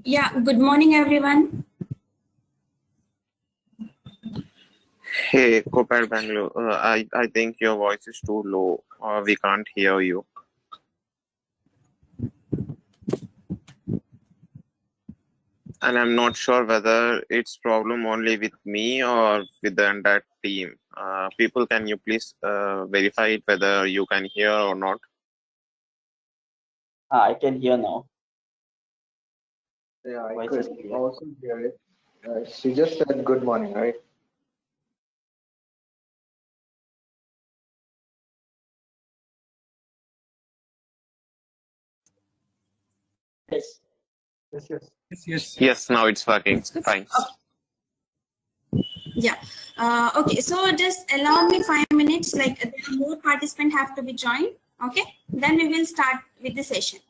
Yeah, good morning, everyone. Hey, Copad Bangalore. I think your voice is too low. We can't hear you. And I'm not sure whether it's problem only with me or with the entire team. People, can you please verify it whether you can hear or not? I can hear now. Yeah, I Voice could is clear. also hear it. She just said good morning, right? Yes. Yes, now it's working. Fine. Yeah. Okay. So just allow me 5 minutes. Like more participants have to be joined. Okay. Then we will start with the session.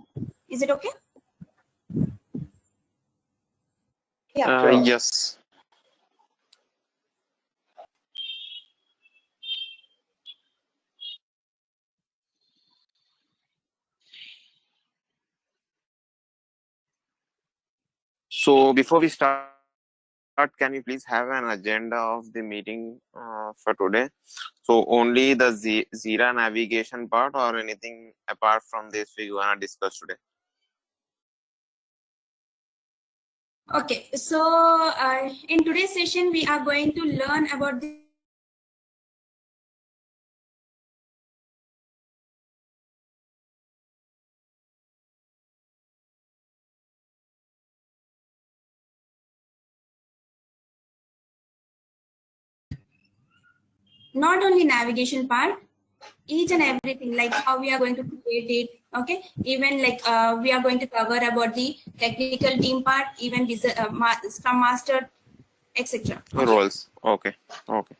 Is it okay? Yeah. Sure. Yes. So before we start, can you please have an agenda of the meeting for today? So only the Zira navigation part or anything apart from this we want to discuss today? Okay. So in today's session, we are going to learn about the not only navigation part, each and everything, like how we are going to create it. Okay. Even like we are going to cover about the technical team part, even Scrum Master, etc. Okay. Roles. Okay. Okay.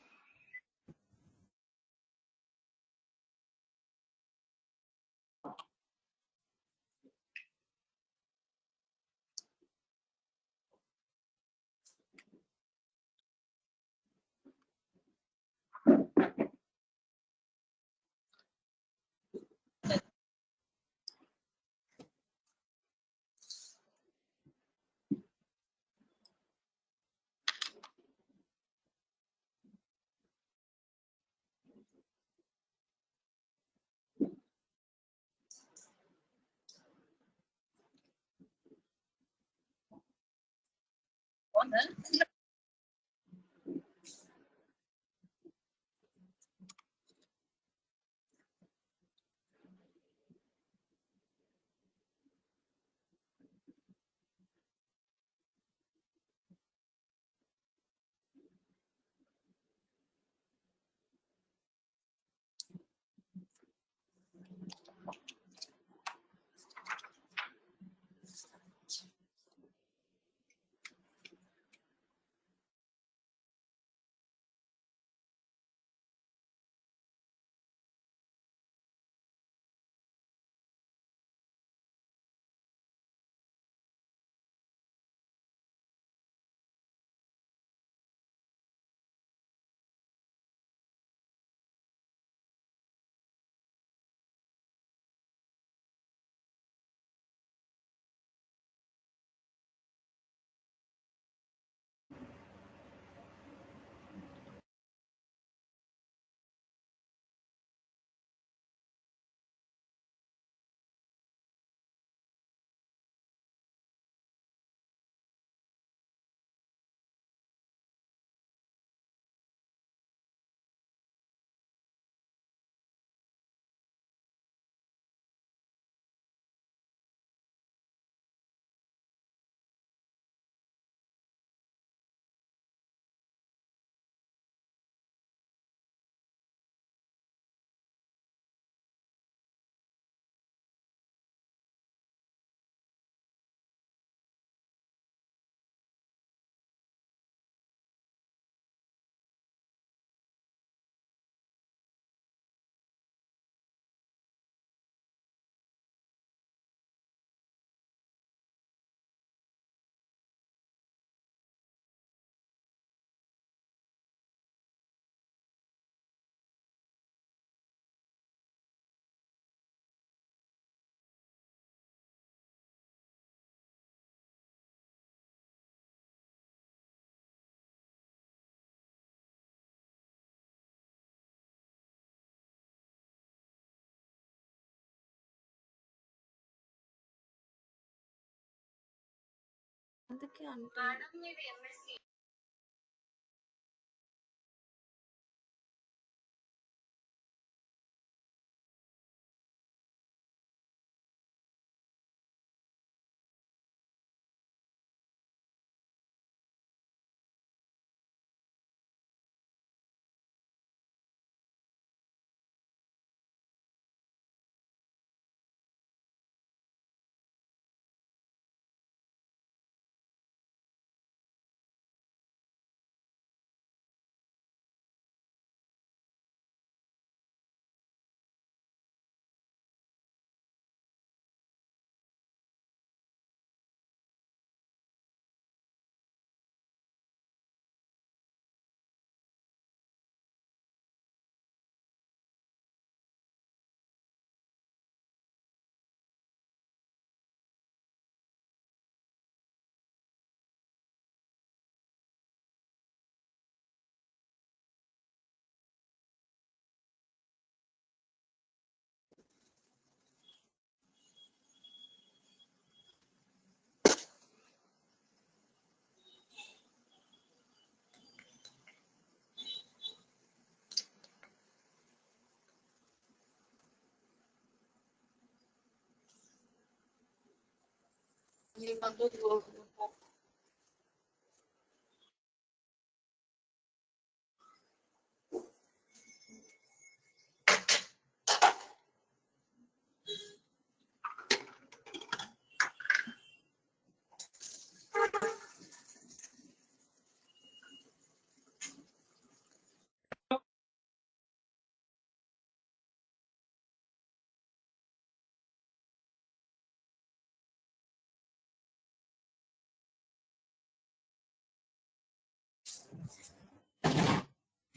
అందుకే అంటే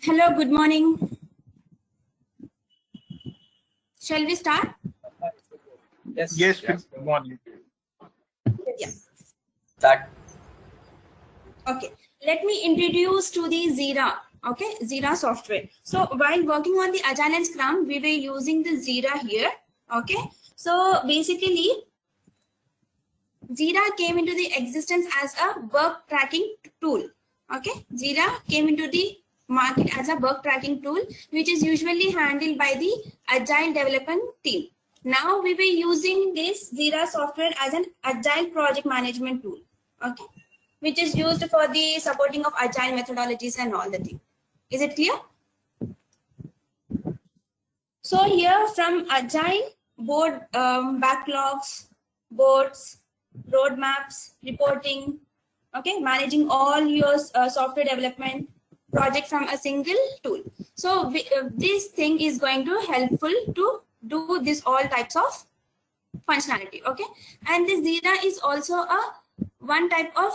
Hello, good morning. Shall we start? Yes, good morning. Yeah. Start. Okay. Let me introduce to the Zira. Okay, Zira software. So while working on the Agile and Scrum, we were using the Zira here. Okay. So basically, Jira came into the existence as a work tracking tool. Okay, Jira came into the market as a work tracking tool, which is usually handled by the agile development team. Now we were using this Jira software as an agile project management tool. Okay, which is used for the supporting of agile methodologies and all the thing. Is it clear? So here from agile board backlogs, boards, roadmaps, reporting, okay, managing all your software development project from a single tool. So this thing is going to helpful to do this all types of functionality. Okay, and this Jira is also a one type of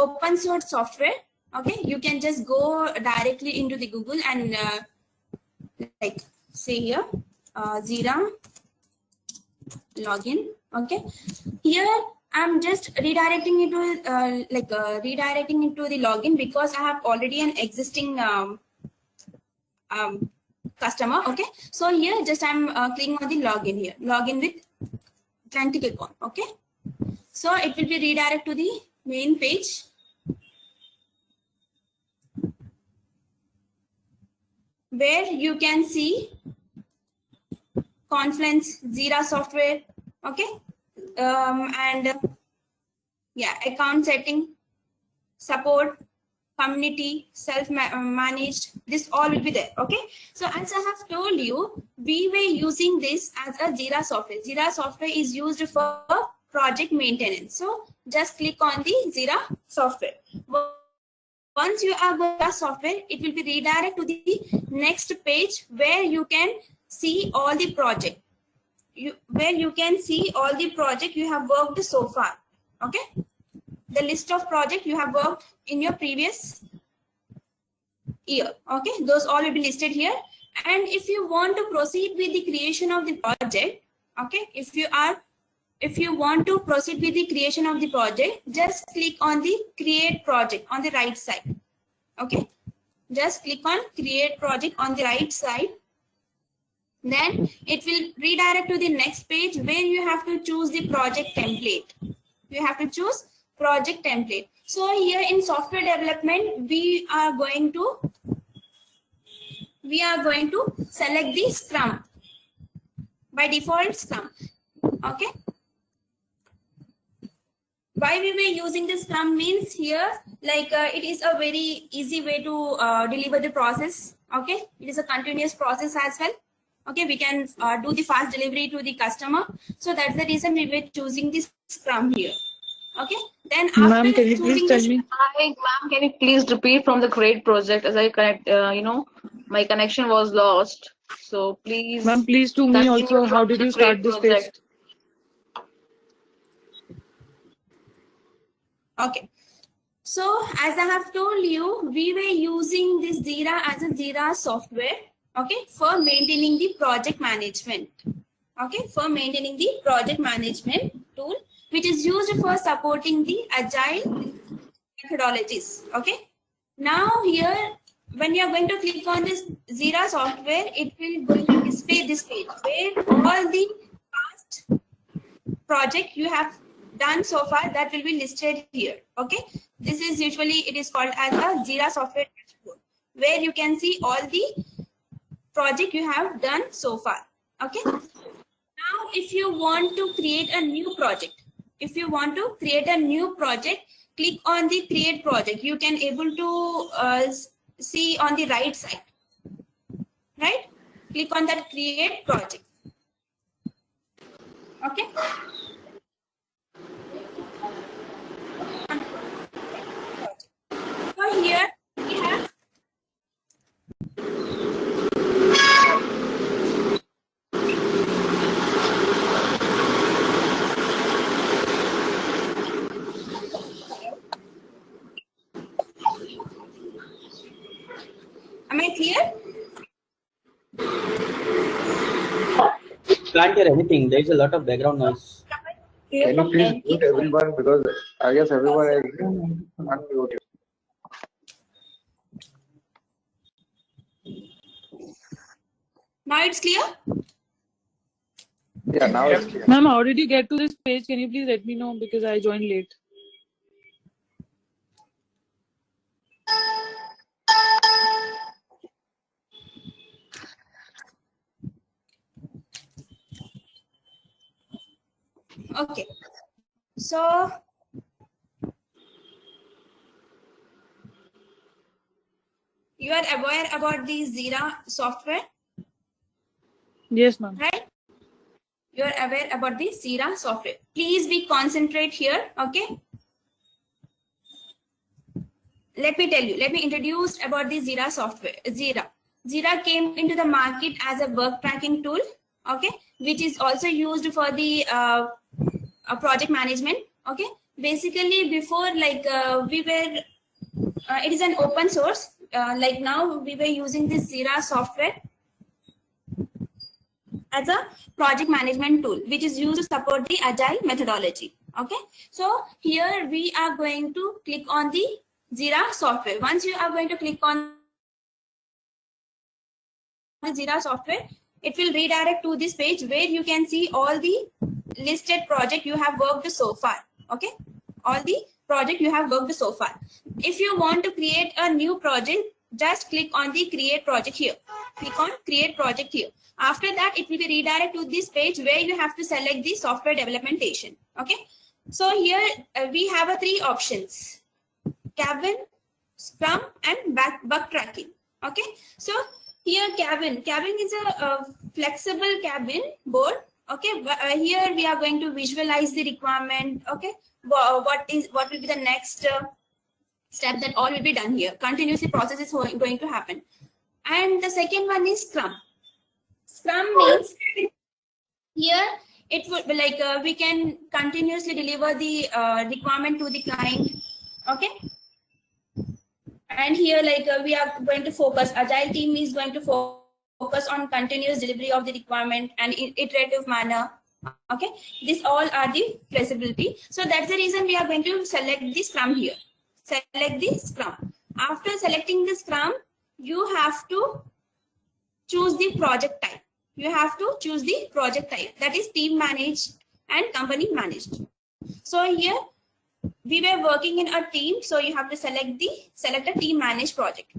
open source software. Okay, you can just go directly into the Google and like say here Jira login. Okay, here I'm just redirecting into redirecting into the login because I have already an existing customer. Okay, so here just I'm clicking on the login here, login with Atlantic account. Okay, so it will be redirect to the main page. Where you can see Confluence, Jira software, okay, and yeah, account setting, support, community, self-managed, this all will be there. Okay, so as I have told you, we were using this as a Jira software. Jira software is used for project maintenance. So just click on the Jira software. Once you are going to software, it will be redirect to the next page where you can see all the project. Where you can see all the project you have worked so far. Okay, the list of project you have worked in your previous year. Okay, those all will be listed here. And if you want to proceed with the creation of the project, okay, if you want to proceed with the creation of the project, just click on the create project on the right side. Okay, just click on create project on the right side. Then it will redirect to the next page where you have to choose the project template. You have to choose project template. So here in software development, we are going to select the Scrum. By default, Scrum. Okay. Why we were using the Scrum means here, like it is a very easy way to deliver the process. Okay, it is a continuous process as well. Okay, we can do the fast delivery to the customer. So that's the reason we were choosing this Scrum here. Okay, then after Ma'am, can you please choosing tell this, me? Hi, ma'am. Can you please repeat from the Create project as I connect? My connection was lost. So please Ma'am, please to me continue also, how from did the you start Create this page? project. okay. So as I have told you, we were using this Jira as a Jira software, okay, for maintaining the project management. Okay, for maintaining the project management tool, which is used for supporting the agile methodologies. Okay. Now here, when you are going to click on this Jira software, it will going to display this page where all the past project you have done so far that will be listed here. Okay, this is usually it is called as a Jira software dashboard, where you can see all the project you have done so far. Okay, now if you want to create a new project, click on the create project. You can able to see on the right side, right? Click on that create project. Okay. So here we have am I clear? Can't hear anything. There is a lot of background noise. Can you please mute everyone, because I guess everyone is unmuted. Now it's clear? Yeah, now it's clear. Ma'am, how did you get to this page? Can you please let me know because I joined late? Okay. So you are aware about the Jira software, Yes, ma'am. right? You are aware about the Jira software. Please be concentrate here. Okay. Let me tell you. Let me introduce about the Jira software. Jira came into the market as a work tracking tool. Okay, which is also used for the project management. Okay, basically before like we were, it is an open source. Like now we were using this Jira software as a project management tool, which is used to support the agile methodology. Okay, so here we are going to click on the Jira software. Once you are going to click on the Jira software, it will redirect to this page where you can see all the listed project you have worked so far. Okay, all the project you have worked so far. If you want to create a new project, just click on the create project here. Click on create project here. After that, it will be redirected to this page where you have to select the software developmentation. Okay, so here we have three options: Cabin, Scrum, and bug tracking. Okay, so here Cabin is a flexible cabin board. Okay, but here we are going to visualize the requirement. Okay, what will be the next step that all will be done here. Continuously process is going to happen. And the second one is Scrum. Scrum means here it would be like we can continuously deliver the requirement to the client. Okay, and here like we are going to focus, agile team is going to focus on continuous delivery of the requirement and in iterative manner. Okay, these all are the flexibility. So that's the reason we are going to select the Scrum here. Select the Scrum. After selecting the Scrum, you have to choose the project type. You have to choose the project type, that is team managed and company managed. So here we were working in a team, so you have to select a team managed project.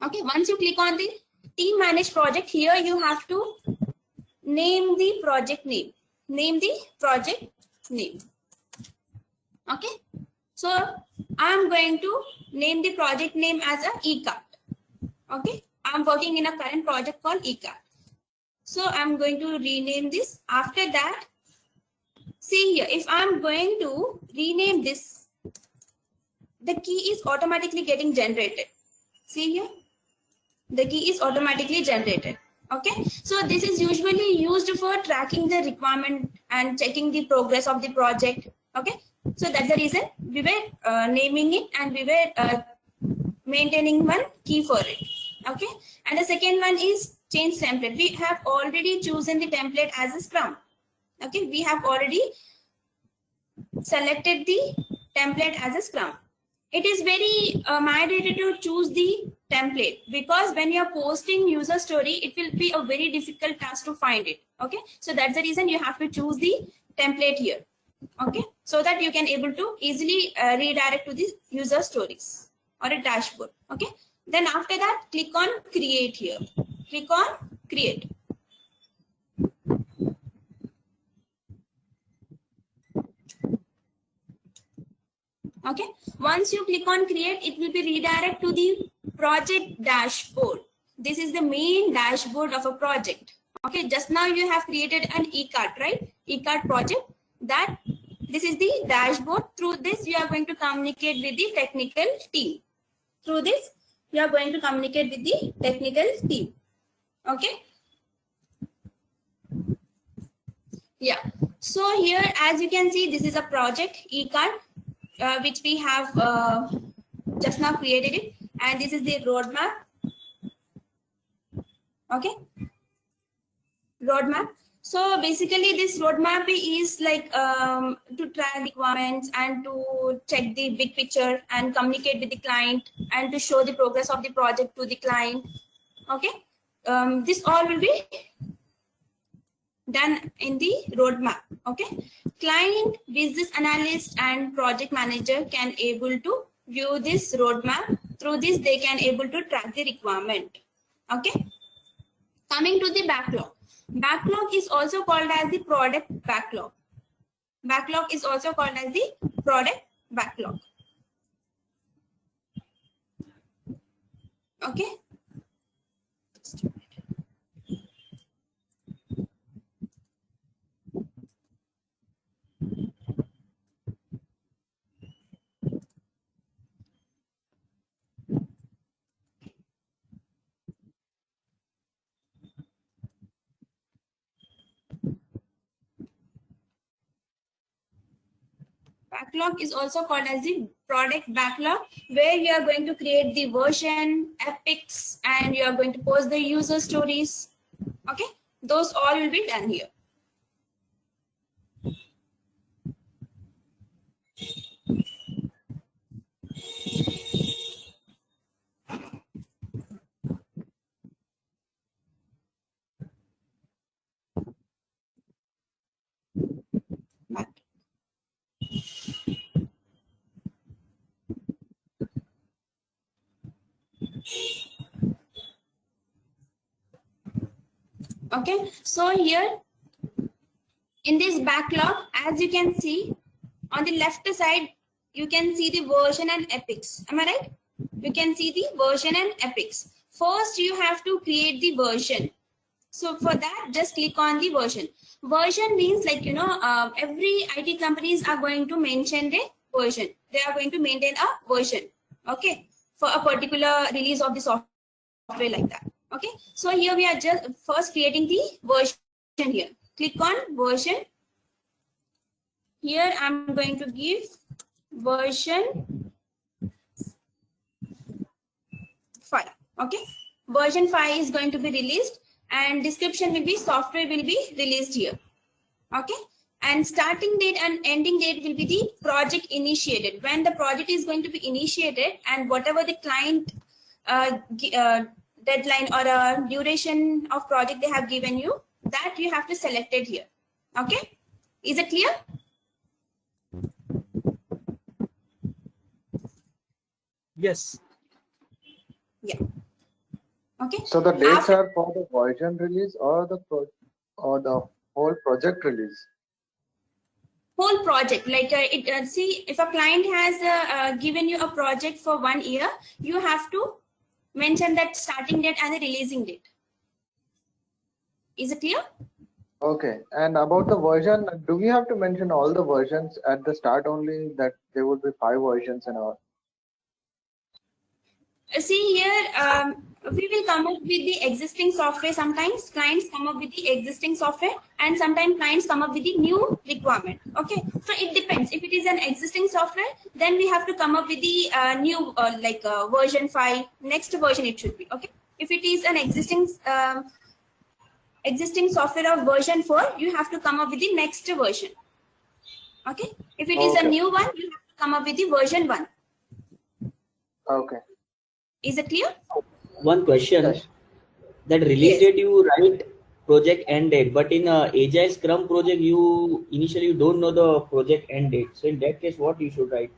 Okay, once you click on the team managed project, here you have to name the project name. Name the project name. Okay, so I'm going to name the project name as a eCart. Okay, I'm working in a current project called eCart. So I'm going to rename this. After that, see here, if I'm going to rename this, the key is automatically getting generated. See here, the key is automatically generated. Okay, so this is usually used for tracking the requirement and checking the progress of the project. Okay, so that's the reason we were naming it, and we were maintaining one key for it. Okay, and the second one is change template. We have already chosen the template as a Scrum. Okay, we have already selected the template as a Scrum. It is very mandated to choose the template, because when you're posting user story, it will be a very difficult task to find it. Okay, so that's the reason you have to choose the template here. Okay, so that you can able to easily redirect to the user stories or a dashboard. Okay, then after that, click on create here. Click on create. Okay, once you click on create, it will be redirect to the project dashboard. This is the main dashboard of a project. Okay, just now you have created an eCart, right? eCart project. That this is the dashboard. Through this, you are going to communicate with the technical team. Through this, you are going to communicate with the technical team. Okay. Yeah. So here, as you can see, this is a project eCart, which we have just now created it, and this is the roadmap. Okay, roadmap. So basically, this roadmap is like to track requirements and to check the big picture and communicate with the client and to show the progress of the project to the client. Okay, this all will be done in the roadmap. Okay, client, business analyst, and project manager can able to view this roadmap. Through this, they can able to track the requirement. Okay, coming to the backlog. Backlog is also called as the product backlog. Backlog is also called as the product backlog. Okay. Backlog is also called as the product backlog, where you are going to create the version, epics, and you are going to post the user stories. Okay, those all will be done here. Okay, so here in this backlog, as you can see on the left side, you can see the version and epics. Am I right? You can see the version and epics. First, you have to create the version. So for that, just click on the version. Version means, like, you know, every IT companies are going to mention the version. They are going to maintain a version. Okay, for a particular release of the software like that. Okay, so here we are just first creating the version here. Click on version. Here I'm going to give version 5. Okay, version 5 is going to be released, and description will be software will be released here. Okay, and starting date and ending date will be the project initiated, when the project is going to be initiated, and whatever the client deadline or a duration of project they have given you, that you have to select it here. Okay, is it clear? Yes. Yeah. Okay. So the dates After- are for the version release or the whole project release? Whole project, like see, if a client has given you a project for 1 year, you have to mention that starting date and the releasing date. Is it clear? Okay. And about the version, do we have to mention all the versions at the start only, that there would be 5 versions and all? See here, we will come up with the existing software. Sometimes clients come up with the existing software, and sometimes clients come up with the new requirement. Okay, so it depends. If it is an existing software, then we have to come up with the new version 5, next version it should be. Okay, if it is an existing software of version 4, you have to come up with the next version. Okay, if it is a Okay. new one, you have to come up with the version 1. Okay. Is it clear? One question. Yes. That release Yes. date you write project end date, but in Agile Scrum project you initially don't know the project end date. So in that case, what you should write?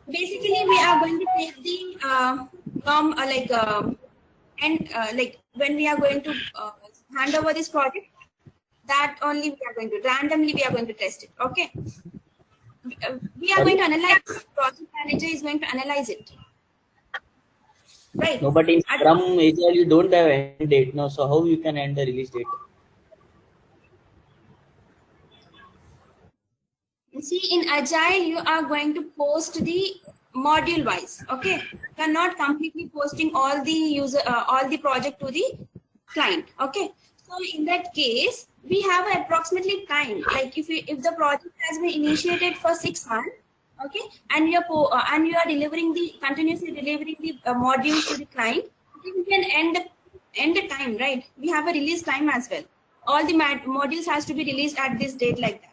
Basically, we are going to take the like when we are going to hand over this project, that only we are going to randomly we are going to test it. Okay, we are going to analyze. Project manager is going to analyze it, right? No, but in Scrum Agile you don't have end date. No, so how you can end the release date? See, in Agile, you are going to post the module wise. Okay, you are not completely posting all the all the project to the client. Okay, so in that case, we have approximately time. Like if the project has been initiated for 6 months, okay, and you are continuously delivering the modules to the client, we can end the time, right? We have a release time as well. All the modules has to be released at this date, like that.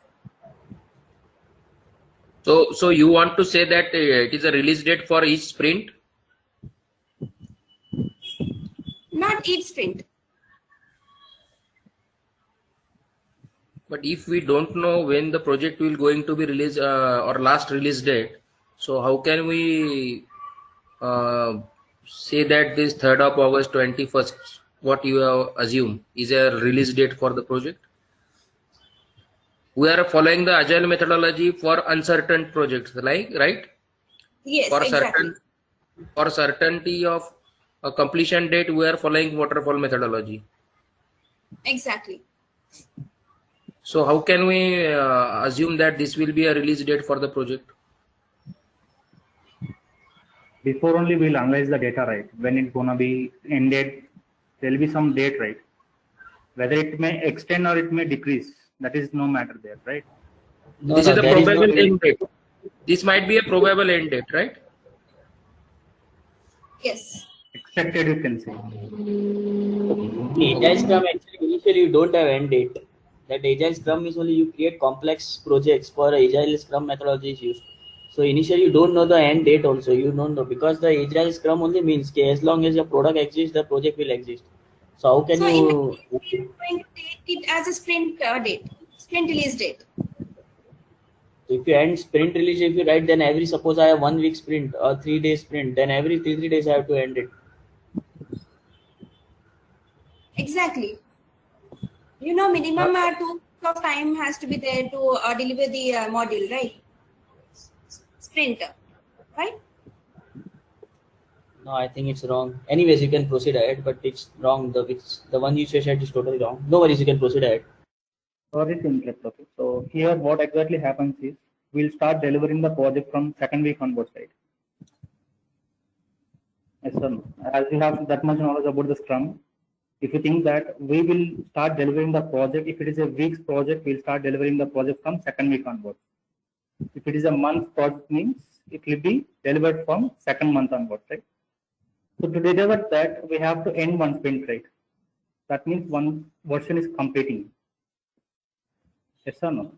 So you want to say that it is a release date for each sprint? Not each sprint. But if we don't know when the project will going to be released or last release date, so how can we say that this 3rd of August 21st, what you have assumed is a release date for the project? We are following the Agile methodology for uncertain projects, like, right? Yes, For exactly. for certainty of a completion date, we are following waterfall methodology. Exactly. So how can we assume that this will be a release date for the project? Before only we'll analyze the data, right? When it's gonna be ended, there will be some date, right? Whether it may extend or it may decrease, that is no matter there, right? No, This no, is a there is no probable end date. This might be a probable end date, right? Yes. Expected, you can say. In Agile Scrum actually initially you don't have end date. That Agile Scrum is only you create complex projects for Agile Scrum methodology is used. So initially you don't know the end date also. You don't know because the Agile Scrum only means as long as your product exists, the project will exist. So how can So in you? that case, we are going to take it as a sprint sprint release date. If you end sprint release, if you write, then every suppose I have 1 week sprint or 3 day sprint, then every 3 days I have to end it. Exactly. You know, minimum 2 weeks of time has to be there to deliver the module, right? Sprint, right? No, I think it's wrong. Anyways, you can proceed ahead, but it's wrong. The one you said is totally wrong. No worries, you can proceed ahead. Sorry to interrupt. Okay. So here, what exactly happens is we'll start delivering the project from 2nd week onwards, right? Yes, sir. As we have that much knowledge about the Scrum, if you think that we will start delivering the project, if it is a week's project, we'll start delivering the project from 2nd week onwards. If it is a month project, means it will be delivered from 2nd month onwards, right? So to deliver that, we have to end one sprint, right? That means one version is completing. Yes or no?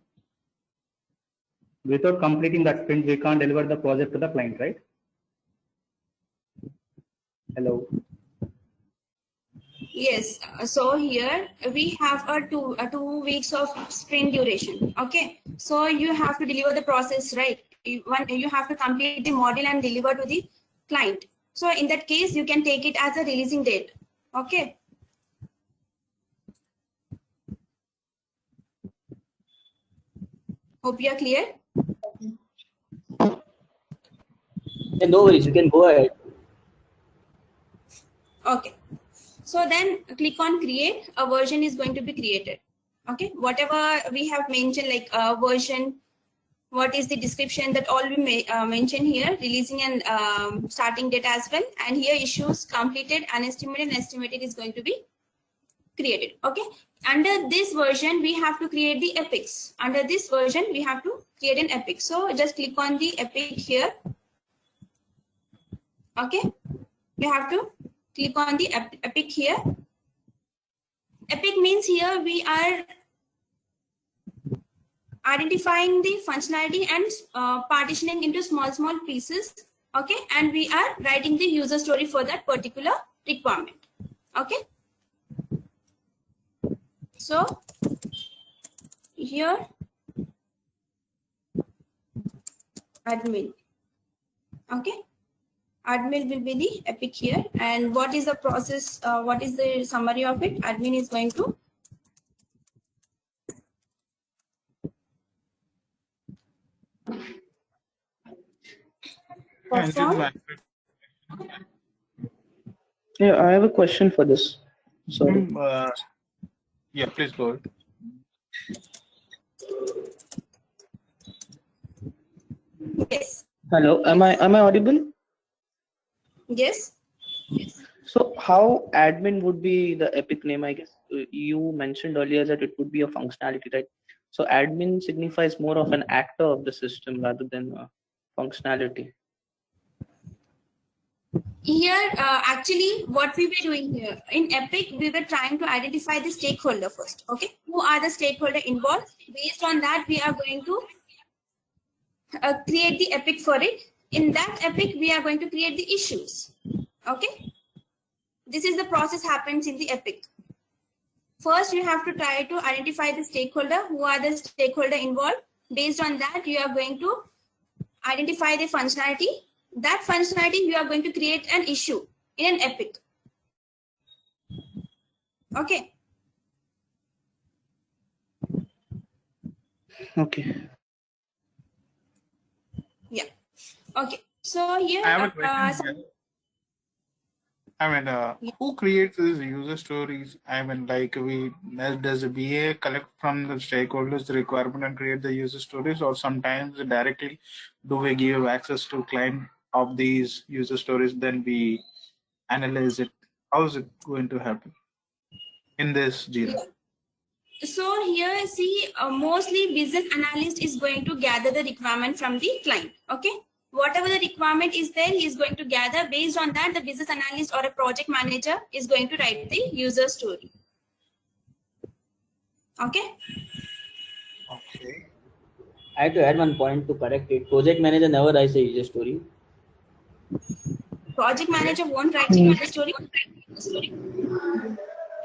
Without completing that sprint, we can't deliver the project to the client, right? Hello. Yes. So here we have a 2 weeks of sprint duration. Okay. So you have to deliver the process, right? you have to complete the module and deliver to the client. So in that case, you can take it as a releasing date. Okay. Hope you are clear. Yeah, no worries, you can go ahead. Okay. So then click on create. A version is going to be created. Okay. Whatever we have mentioned, like version, what is the description, that all we mention here, releasing and starting date as well. And here issues completed, unestimated, and estimated is going to be created. Okay. Under this version, we have to create the epics. Under this version, we have to create an epic. So just click on the epic here. Okay. You have to click on the epic here. Epic means here we are identifying the functionality and partitioning into small pieces. Okay. And we are writing the user story for that particular requirement. Okay. So here admin. Okay. Admin will be the epic here. And what is the process? What is the summary of it? Admin is going to perform. Yeah, I have a question for this. Sorry. Yeah, please go ahead. Yes. Hello, am I audible? Yes. So how admin would be the epic name? I guess you mentioned earlier that it would be a functionality, right? So admin signifies more of an actor of the system rather than a functionality. Here, actually, what we were doing here in Epic, we were trying to identify the stakeholder first. Okay, who are the stakeholder involved? Based on that, we are going to create the Epic for it. In that Epic, we are going to create the issues. Okay, this is the process happens in the Epic. First, you have to try to identify the stakeholder. Who are the stakeholder involved? Based on that, you are going to identify the functionality. That functionality, you are going to create an issue in an Epic. Okay. Okay. Yeah. Okay. So here, I have a question. Who creates these user stories? Does the BA collect from the stakeholders the requirement and create the user stories, or sometimes directly do we give access to client of these user stories, then we analyze it? How is it going to happen in this Jira? So here, see, mostly business analyst is going to gather the requirement from the client. Okay. Whatever the requirement is there, he is going to gather. Based on that, the business analyst or a project manager is going to write the user story. Okay. Okay. I have to add one point to correct it. Project manager never writes a user story. Project manager won't write the user story.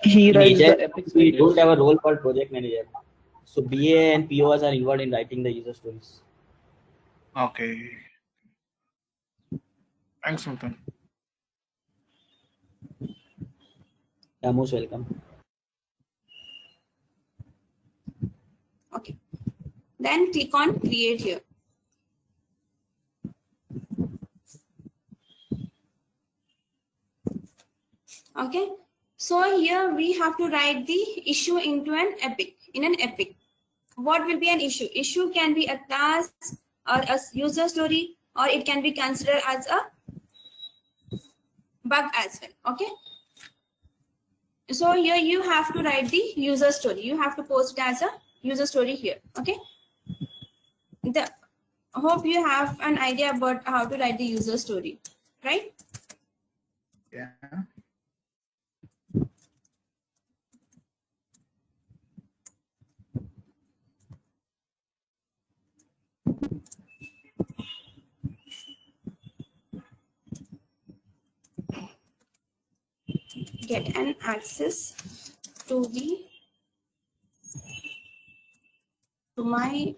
He In writes Agile, the epic. we don't have a role called project manager. So BA and POs are involved in writing the user stories. Okay. Thanks, Sultan. You're most welcome. Okay. Then click on create here. Okay. So here we have to write the issue into an epic. In an epic, what will be an issue? Issue can be a task or a user story, or it can be considered as a bug as well. Okay. So here you have to write the user story. You have to post it as a user story here. Okay. Hope you have an idea about how to write the user story, right? Yeah. Get an access to my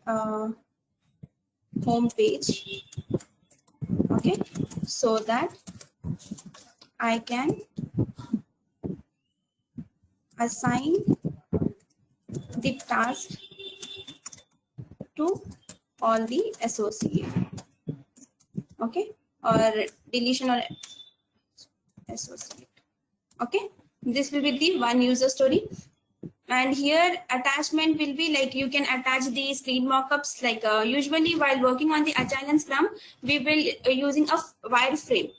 home page. Okay, so that I can assign the task to all the associate. Okay, or deletion or associate. Okay, this will be the one user story. And here attachment will be like you can attach the screen mockups. Like usually while working on the Agile and Scrum, we will using a wireframe.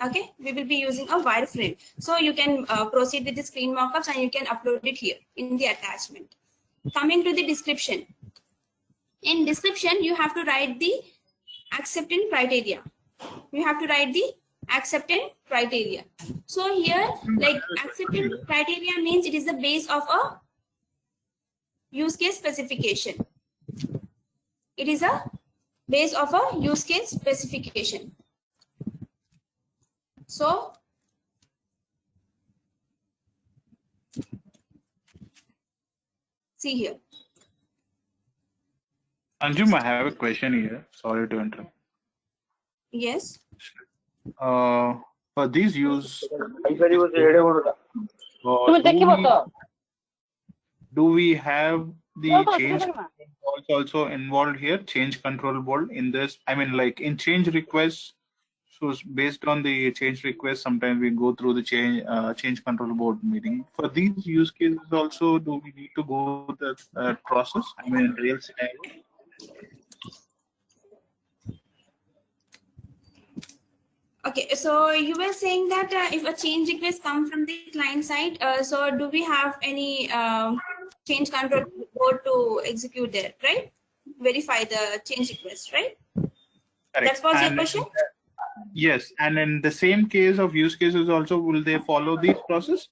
Okay, we will be using a wireframe. So you can proceed with the screen mockups and you can upload it here in the attachment. Coming to the description. In description, you have to write the acceptance criteria. You have to write the acceptance criteria. So here, like acceptance criteria means it is the base of a use case specification. It is a base of a use case specification. So see here. Anjum, I have a question here. Sorry to interrupt. Yes. For these use, do we have the change also involved here? Change control board in this? I mean, like in change requests. So based on the change request, sometimes we go through the change control board meeting. For these use cases also, do we need to go the process? I mean, in real scenario. Okay, so you were saying that if a change request comes from the client side, so do we have any change control board to execute there, right? Verify the change request, right? Correct. That was your question? Yes, and in the same case of use cases also, will they follow this process?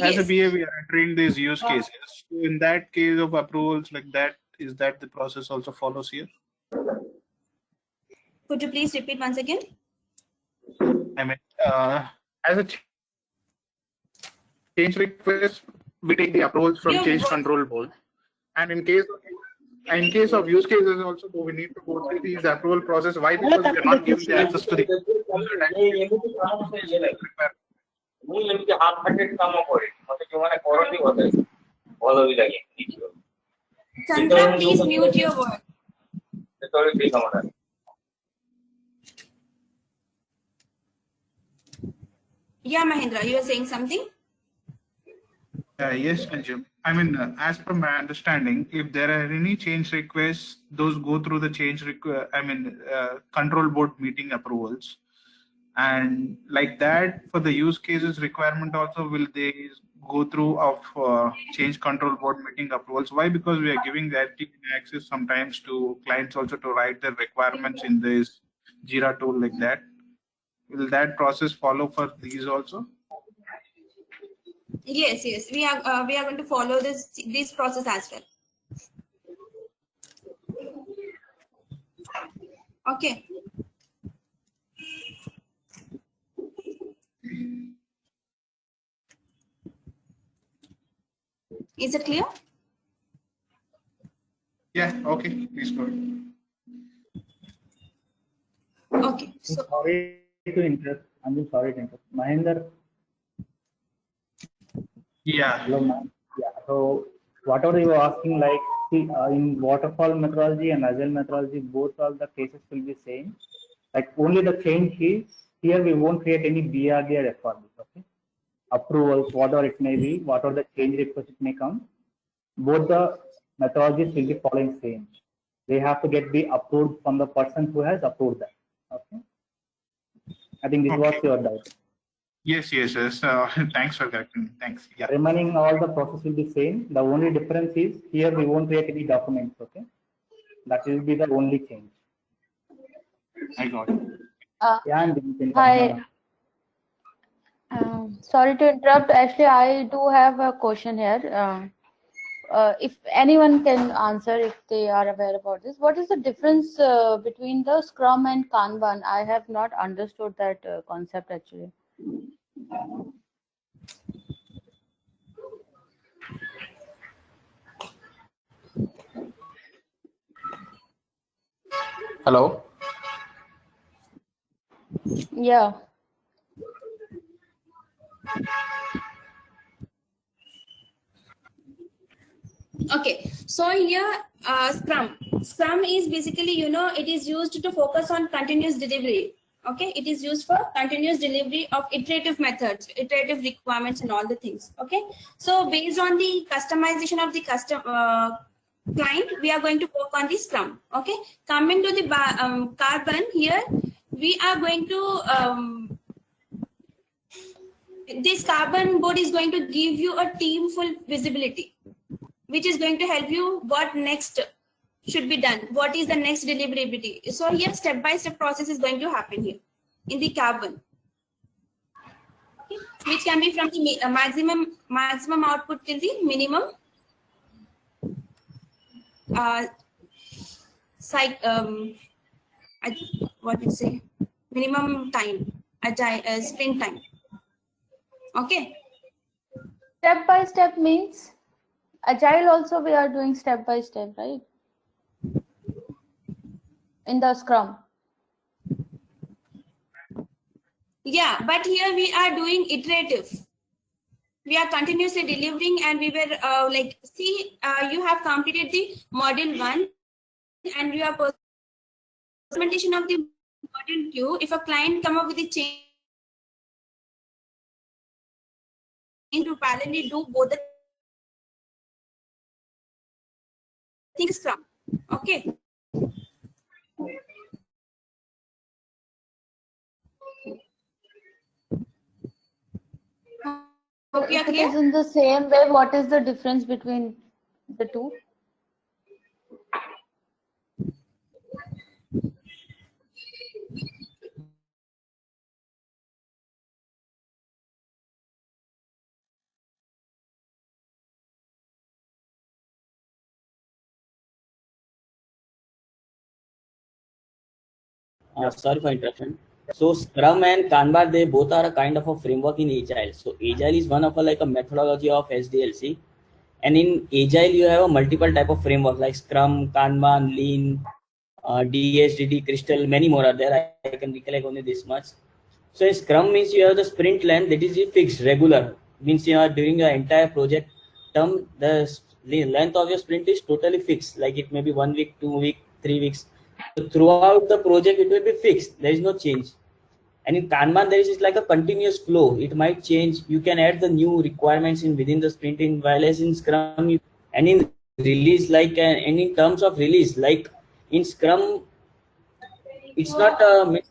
As a BA, we are entering these use cases. So in that case of approvals like that, is that the process also follows here? Could you please repeat once again? I mean, as a change request, we take the approvals from change control board, and in case of use cases also, do we need to go through these approval process? Why? Because we are not giving the access to the Chandra, please mute your word. Yeah, Mahendra, you were saying something? Yes, Anjum. I mean, as per my understanding, if there are any change requests, those go through the control board meeting approvals. And like that, for the use cases requirement also, will they go through of change control board meeting approvals? Why? Because we are giving that access sometimes to clients also to write their requirements in this Jira tool like that. Will that process follow for these also? Yes, we are going to follow this process as well. Okay. Is it clear? Yeah. Okay. Please go ahead. Okay. So sorry to interrupt. I'm sorry to interrupt. Mahendra. Yeah. Hello, ma'am. Yeah. So whatever you are asking, like in waterfall methodology and agile methodology, both of the cases will be same. Like only the change is here we won't create any BRD or FRD. Okay. Approvals, whatever it may be, whatever the change request it may come, both the methodologies will be following same. They have to be approved from the person who has approved that. Okay. I think this was your doubt. Yes. Thanks for correcting. Thanks. Yeah. Remaining all the process will be same. The only difference is here we won't create any documents. Okay. That will be the only change. I got it. Yeah, hi. Sorry to interrupt. Actually, I do have a question here. If anyone can answer, if they are aware about this, what is the difference between the Scrum and Kanban? I have not understood that concept actually. Hello. Yeah. Okay, so here Scrum is basically, it is used to focus on continuous delivery. Okay, it is used for continuous delivery of iterative methods, iterative requirements, and all the things. Okay, so based on the customization of the client, we are going to work on the Scrum. Okay, coming to the Kanban, here we are going to this Kanban board is going to give you a team full visibility, which is going to help you what next should be done, what is the next deliverability. So here step-by-step process is going to happen here in the Kanban, okay, which can be from the maximum output till the minimum what you say, minimum time, agile sprint time. Okay, Step by step means agile also we are doing step by step, right? In the Scrum. yeah, but here we are doing iterative. We are continuously delivering, and we were like, see, you have completed the module 1 and you are implementation of the module 2. If a client come up with a change to parallelly do both the things Scrum. Okay. Hope you are If it clear? is in the same way, what is the difference between the two? Sorry for interruption. So Scrum and Kanban, they both are a kind of a framework in Agile. So Agile is one of a methodology of SDLC, and in Agile you have a multiple type of framework like Scrum, Kanban, Lean, DSDD, Crystal, many more are there. I can recollect only this much. So in Scrum means you have the sprint length that is fixed, regular. Means you are during your entire project term, the length of your sprint is totally fixed. Like it may be 1 week, 2 week, 3 weeks. So throughout the project, it will be fixed. There is no change. And in Kanban, there is like a continuous flow. It might change. You can add the new requirements in within the sprint. In while as in Scrum, and in release, and in terms of release, like in Scrum, it's not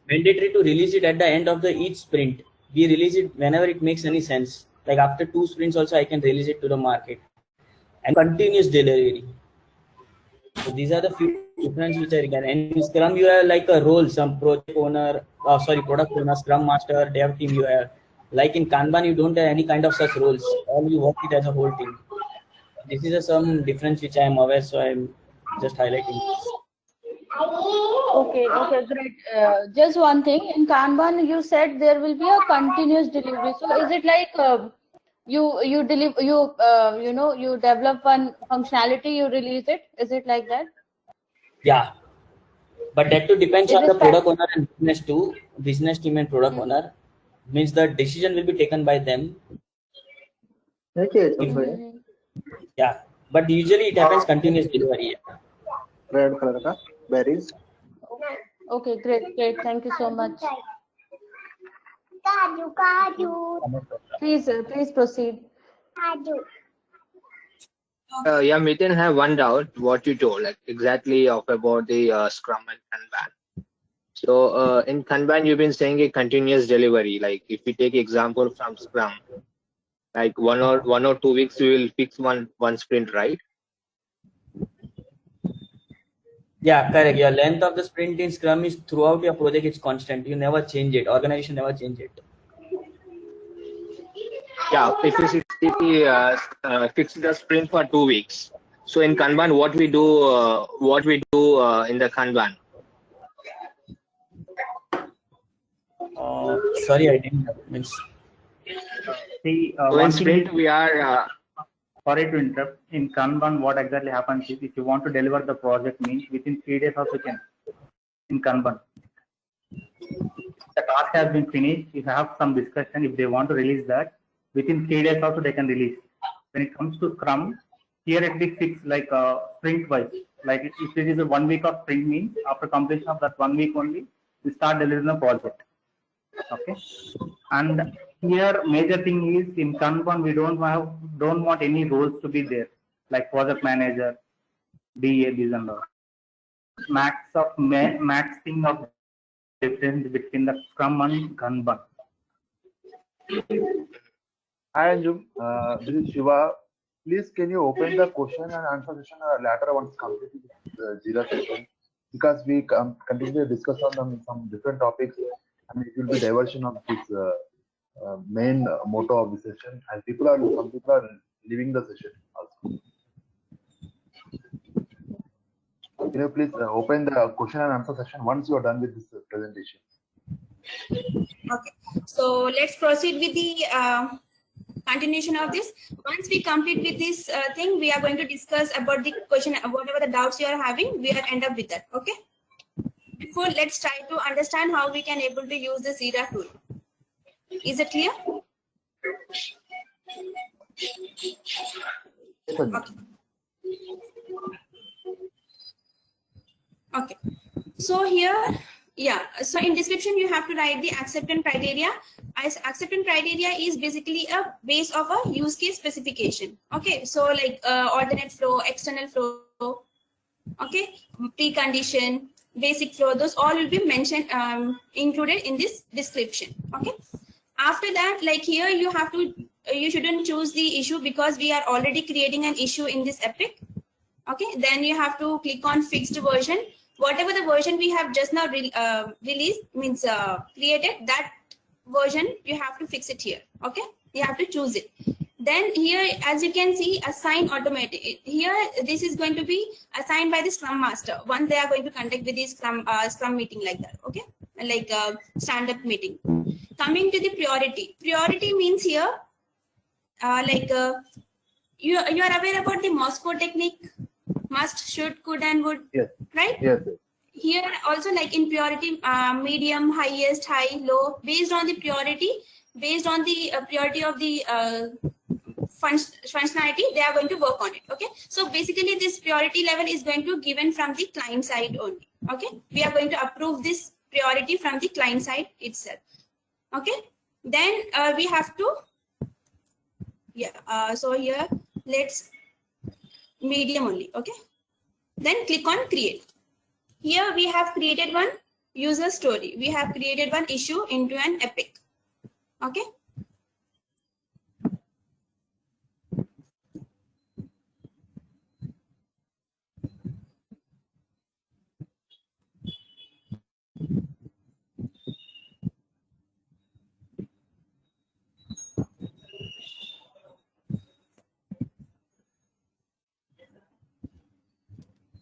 mandatory to release it at the end of the each sprint. We release it whenever it makes any sense. Like after 2 sprints, also I can release it to the market. And continuous delivery. So these are the few differences which I regard. And in Scrum, you have like a role, some product owner, Scrum Master, dev team you have. Like in Kanban, you don't have any kind of such roles. All you work it as a whole team. This is some difference which I am aware, so I'm just highlighting. Okay, great. Just one thing, in Kanban, you said there will be a continuous delivery. So is it like you deliver you develop one functionality, you release it? Is it like that? Yeah, but that too depends Is on it the product owner and business team and product owner. Means the decision will be taken by them. Okay, Yeah, but usually it happens continuous delivery. red color ka berries. Okay, great. Thank you so much. Please proceed. Yeah, Miten, I have one doubt. What you told, like exactly about the Scrum and Kanban. So in Kanban, you've been saying a continuous delivery. Like if we take example from Scrum, like one or 2 weeks, you will fix one sprint, right? Yeah, correct. Your length of the sprint in Scrum is throughout your project. It's constant. You never change it. Organization never change it. Yeah, if we fix the sprint for 2 weeks. So in Kanban, what we do in the Kanban? Sorry, I didn't means. See, So in sprint we are. Sorry to interrupt. In Kanban, what exactly happens is if you want to deliver the project, means within 3 days also you can. in Kanban. The task has been finished. If I have some discussion, if they want to release that, within 3 days also they can release. When it comes to Scrum, here it is fixed like sprint wise. Like if it is a 1 week of sprint means after completion of that 1 week only, we start delivering the project. Okay. And here major thing is in Kanban we don't want any roles to be there like project manager, DA, this and all. Max thing of difference between the Scrum and Kanban. Hi Anjum, this is Shiva. Please can you open the question and answer session later once completed the Jira session, because we continue to discuss on some different topics and it will be diversion of this main motto of the session, and some people are leaving the session also. Can you please open the question and answer session once you are done with this presentation? Okay, so let's proceed with the continuation of this. Once we complete with this thing, we are going to discuss about the question, whatever the doubts you are having, we are end up with that. Okay. Before, let's try to understand how we can able to use the Jira tool. Is it clear? Okay. Okay. So here, yeah. So in description, you have to write the acceptance criteria. As acceptance criteria is basically a base of a use case specification. Okay. So like alternate flow, external flow. Okay. Precondition, basic flow. Those all will be mentioned, included in this description. Okay. After that, like here, you have to, you shouldn't choose the issue because we are already creating an issue in this epic. Okay. Then you have to click on fixed version. Whatever the version we have just now released means created, that version you have to fix it here. Okay, you have to choose it. Then here, as you can see, assign automatic. Here, this is going to be assigned by the Scrum Master. Once they are going to conduct with this Scrum meeting like that. Okay, like stand-up meeting. Coming to the priority. Priority means here, you are aware about the Moscow technique. Must, should, could, and would. Yes. Right? Yes. Here also, like in priority, medium, highest, high, low, based on the priority, based on the priority of the functionality, they are going to work on it. Okay. So basically, this priority level is going to given from the client side only. Okay. We are going to approve this priority from the client side itself. Okay. Then we have to, yeah. So here, let's medium only. Okay. Then click on create. Here we have created one user story. We have created one issue into an epic. Okay.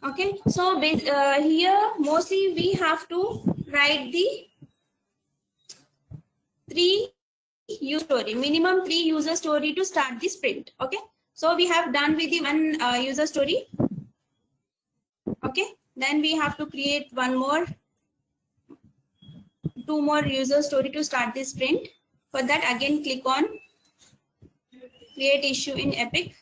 Okay, so here mostly we have to write the 3 user story, minimum 3 user story to start the sprint. Okay, so we have done with the 1 user story. Okay, then we have to create 2 more user story to start the sprint. For that, again click on create issue in Epic.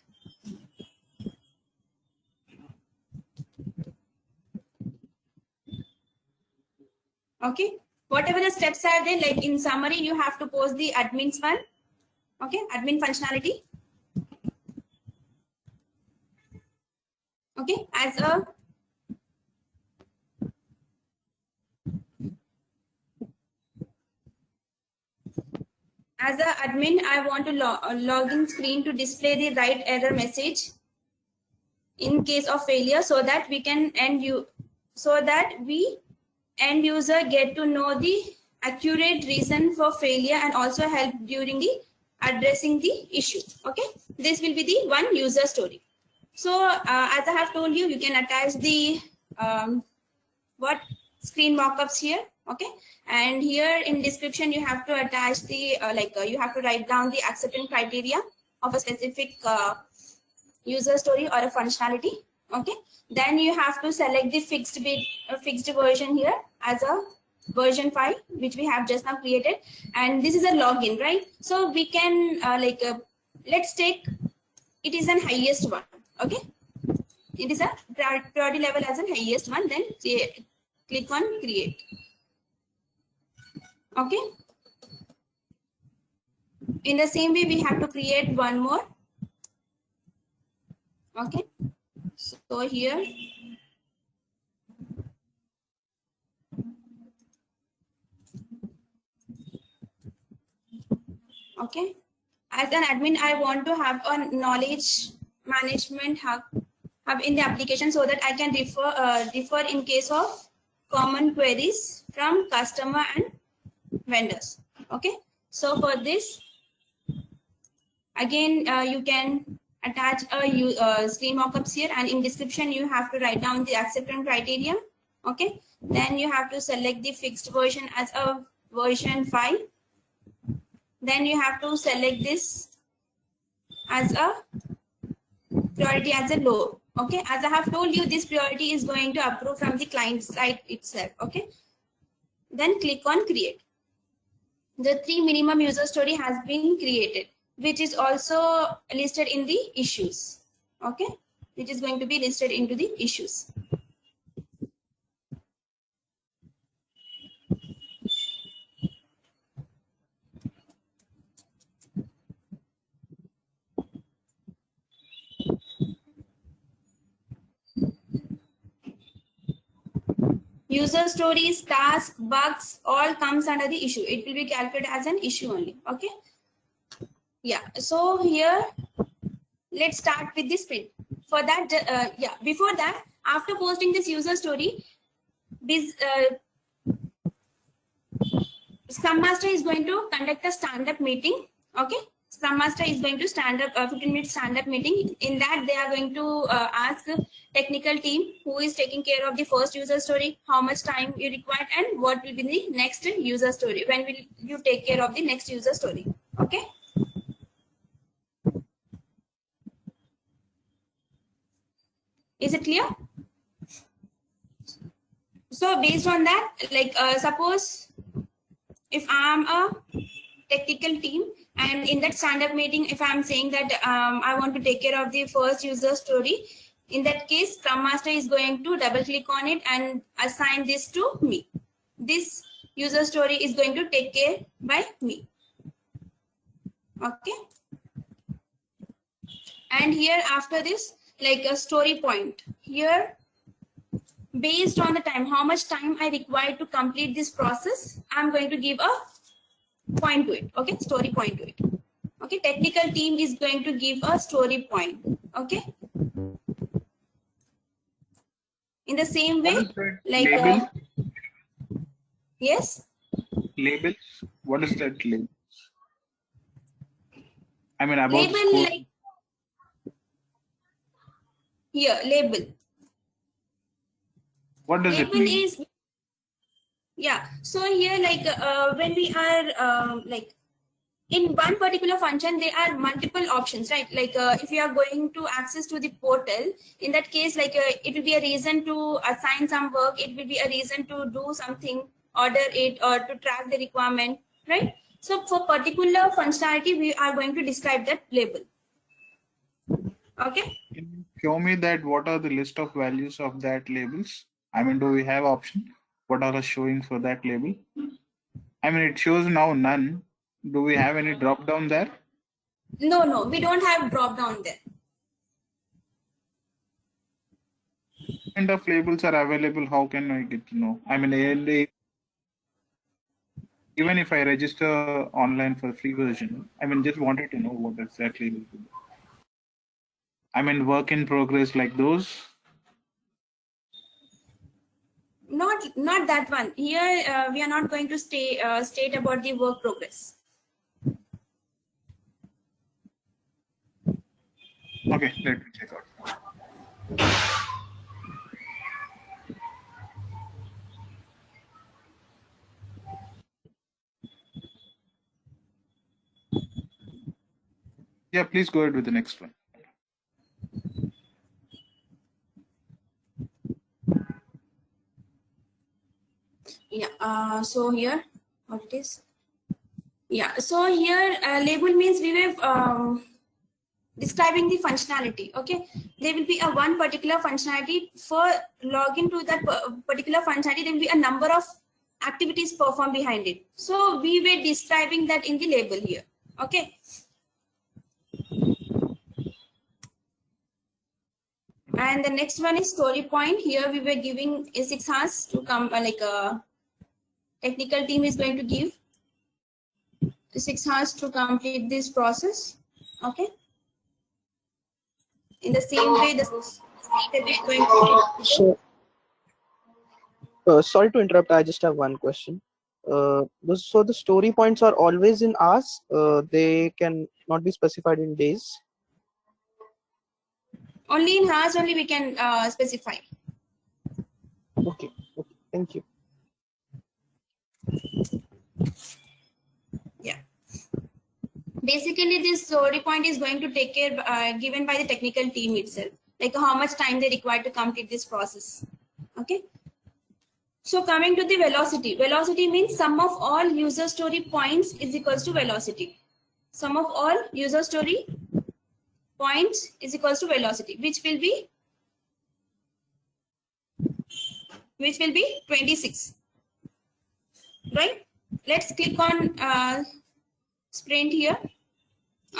Okay, whatever the steps are there, like in summary, you have to post the admins one. Okay, admin functionality. Okay, as a admin, I want to login screen to display the right error message in case of failure, so that we can end user get to know the accurate reason for failure and also help during the addressing the issue. Okay, this will be the 1 user story. So as I have told you, you can attach the screen mockups here. Okay, and here in description you have to attach the you have to write down the acceptance criteria of a specific user story or a functionality. Okay, then you have to select the fixed version here as a version 5, which we have just now created, and this is a login, right? So we can let's take it is an highest one. Okay, it is a priority level as an highest one, then click on create. Okay, in the same way we have to create one more. Okay, so here okay, as an admin I want to have a knowledge management hub in the application so that I can refer in case of common queries from customer and vendors. Okay, so for this again you can attach a screen mockups here, and in description you have to write down the acceptance criteria. Okay, then you have to select the fixed version as a version 5. Then you have to select this as a priority as a low. Okay, as I have told you, this priority is going to approve from the client side itself. Okay, then click on create. The 3 minimum user story has been created, which is also listed in the issues. Okay, which is going to be listed into the issues. User stories, task, bugs, all comes under the issue. It will be calculated as an issue only. Okay. Yeah. So here, let's start with the sprint. For that, before that, after posting this user story, this Scrum Master is going to conduct a stand-up meeting. Okay. Scrum Master is going to stand up 15-minute stand-up meeting. In that, they are going to ask technical team who is taking care of the first user story, how much time you require, and what will be the next user story. When will you take care of the next user story? Okay. Is it clear? So based on that, suppose if I'm a technical team, and in that stand-up meeting, if I'm saying that I want to take care of the first user story, in that case, Scrum Master is going to double click on it and assign this to me. This user story is going to take care by me. Okay. And here after this, like a story point here, based on the time, how much time I require to complete this process, I'm going to give a point to it. Okay, story point to it. Okay, technical team is going to give a story point. Okay, in the same way, like label? Yes, Labels. What is that label? I mean about label, score. like here label. What does it Label mean? is, yeah, so here like when we are like in one particular function, there are multiple options, right? Like if you are going to access to the portal, in that case, like it will be a reason to assign some work. It will be a reason to do something, order it, or to track the requirement, right? So for particular functionality, we are going to describe that label. Okay. Can you show me that what are the list of values of that labels? I mean, do we have option? What are the showing for that label? I mean, it shows now none. Do we have any drop down there? No, we don't have drop down there. What kind of labels are available? How can I get to know? I mean, even if I register online for free version, I mean, just wanted to know what exactly will be. I mean, work in progress like those. Not that one. Here we are not going to state about the work progress. Okay, let me check out. Yeah, please go ahead with the next one. So here, what it is? Yeah, so here label means we were describing the functionality. Okay, there will be a one particular functionality. For login to that particular functionality, there will be a number of activities performed behind it. So we were describing that in the label here. Okay. And the next one is story point. Here we were giving a 6 hours to come, like a technical team is going to give 6 hours to complete this process. Okay. In the same way, the step is going to. Sorry to interrupt. I just have one question. So the story points are always in hours. They can not be specified in days. Only in hours only we can specify. Okay. Okay. Thank you. Yeah. Basically, this story point is going to take care given by the technical team itself, like how much time they require to complete this process. Okay. So coming to the velocity. Velocity means sum of all user story points is equals to velocity. Sum of all user story points is equals to velocity, which will be 26. Right? Let's click on sprint here.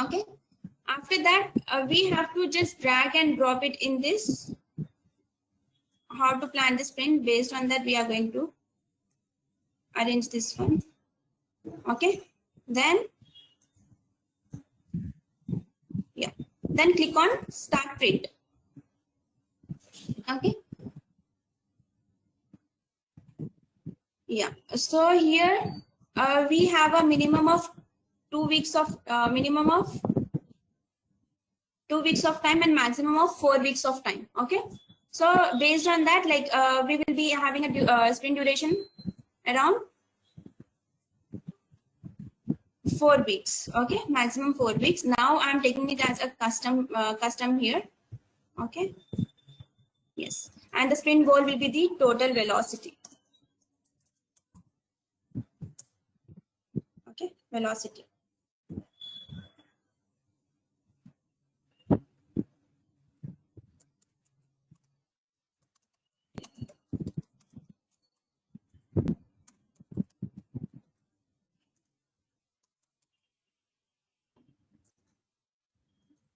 Okay. After that, we have to just drag and drop it in this. How to plan the sprint. Based on that, we are going to arrange this one. Okay. Then, yeah. Then click on start print. Okay. Yeah. So here we have a minimum of 2 weeks of time and maximum of 4 weeks of time. Okay. So based on that, like we will be having a sprint duration around 4 weeks. Okay, maximum 4 weeks. Now I'm taking it as a custom here. Okay. Yes, and the sprint goal will be the total velocity. Okay, velocity.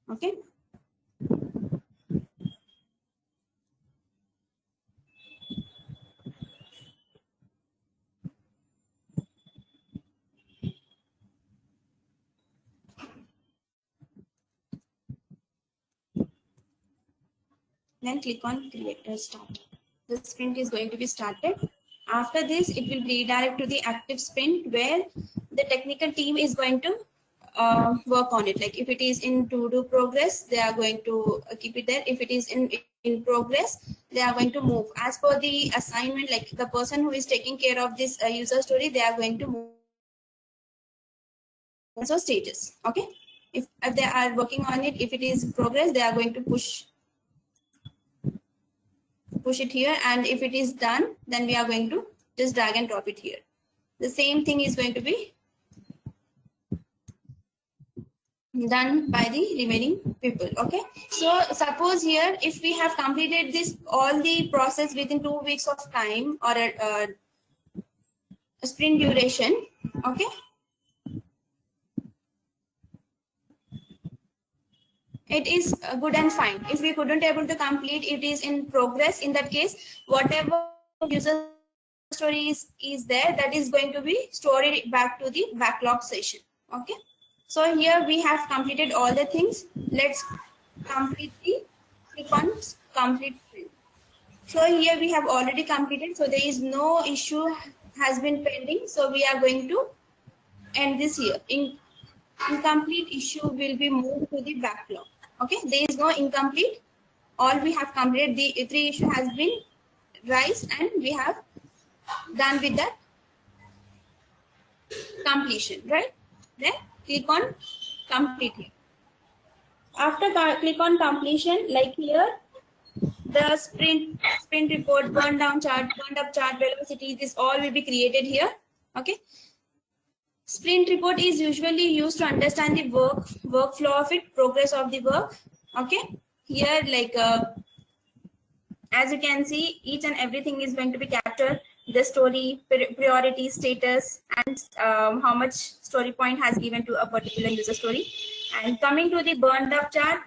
Okay. Then click on create start. The sprint is going to be started. After this, it will redirect to the active sprint where the technical team is going to work on it. Like if it is in to do progress, they are going to keep it there. If it is in progress, they are going to move as per the assignment. Like the person who is taking care of this user story, they are going to move. So stages. Okay. If they are working on it, if it is progress, they are going to push it here, and if it is done, then we are going to just drag and drop it here. The same thing is going to be done by the remaining people. Okay, so suppose here if we have completed this all the process within 2 weeks of time or a sprint duration. Okay, it is good and fine. If we couldn't able to complete, it is in progress. In that case, whatever user story is there, that is going to be stored back to the backlog session. Okay, so here we have completed all the things. Let's complete the click on complete sprint. So here we have already completed, so there is no issue has been pending, so we are going to end this here. Incomplete issue will be moved to the backlog. Okay, there is no incomplete. All we have completed, the 3 issue has been raised and we have done with that completion, right? Then click on complete here. After click on completion, like here, the sprint report, burn down chart, burned up chart, velocity, this all will be created here. Okay. Sprint report is usually used to understand the workflow of it, progress of the work. Okay. Here, like as you can see, each and everything is going to be captured: the story, priority, status, and how much story point has given to a particular user story. And coming to the burn down chart.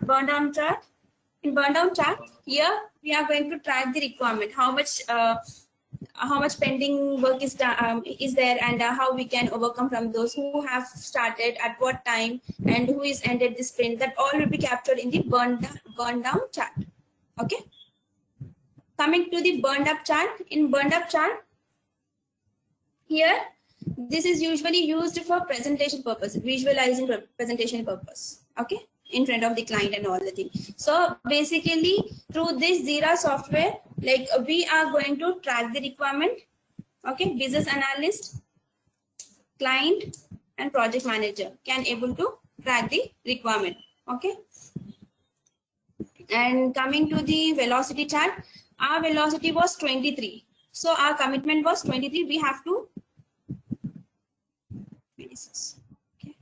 In burn down chart, here we are going to track the requirement, how much pending work is there, and how we can overcome from those who have started at what time and who is ended the sprint. That all will be captured in the burn down chart. Okay. Coming to the burned up chart. In burned up chart, here this is usually used for presentation purpose, visualizing presentation purpose. Okay, in front of the client and all the things. So basically, through this Jira software, like we are going to track the requirement. Okay, business analyst, client, and project manager can able to track the requirement. Okay. And coming to the velocity chart, our velocity was 23. So our commitment was 23. We have to 26. Okay.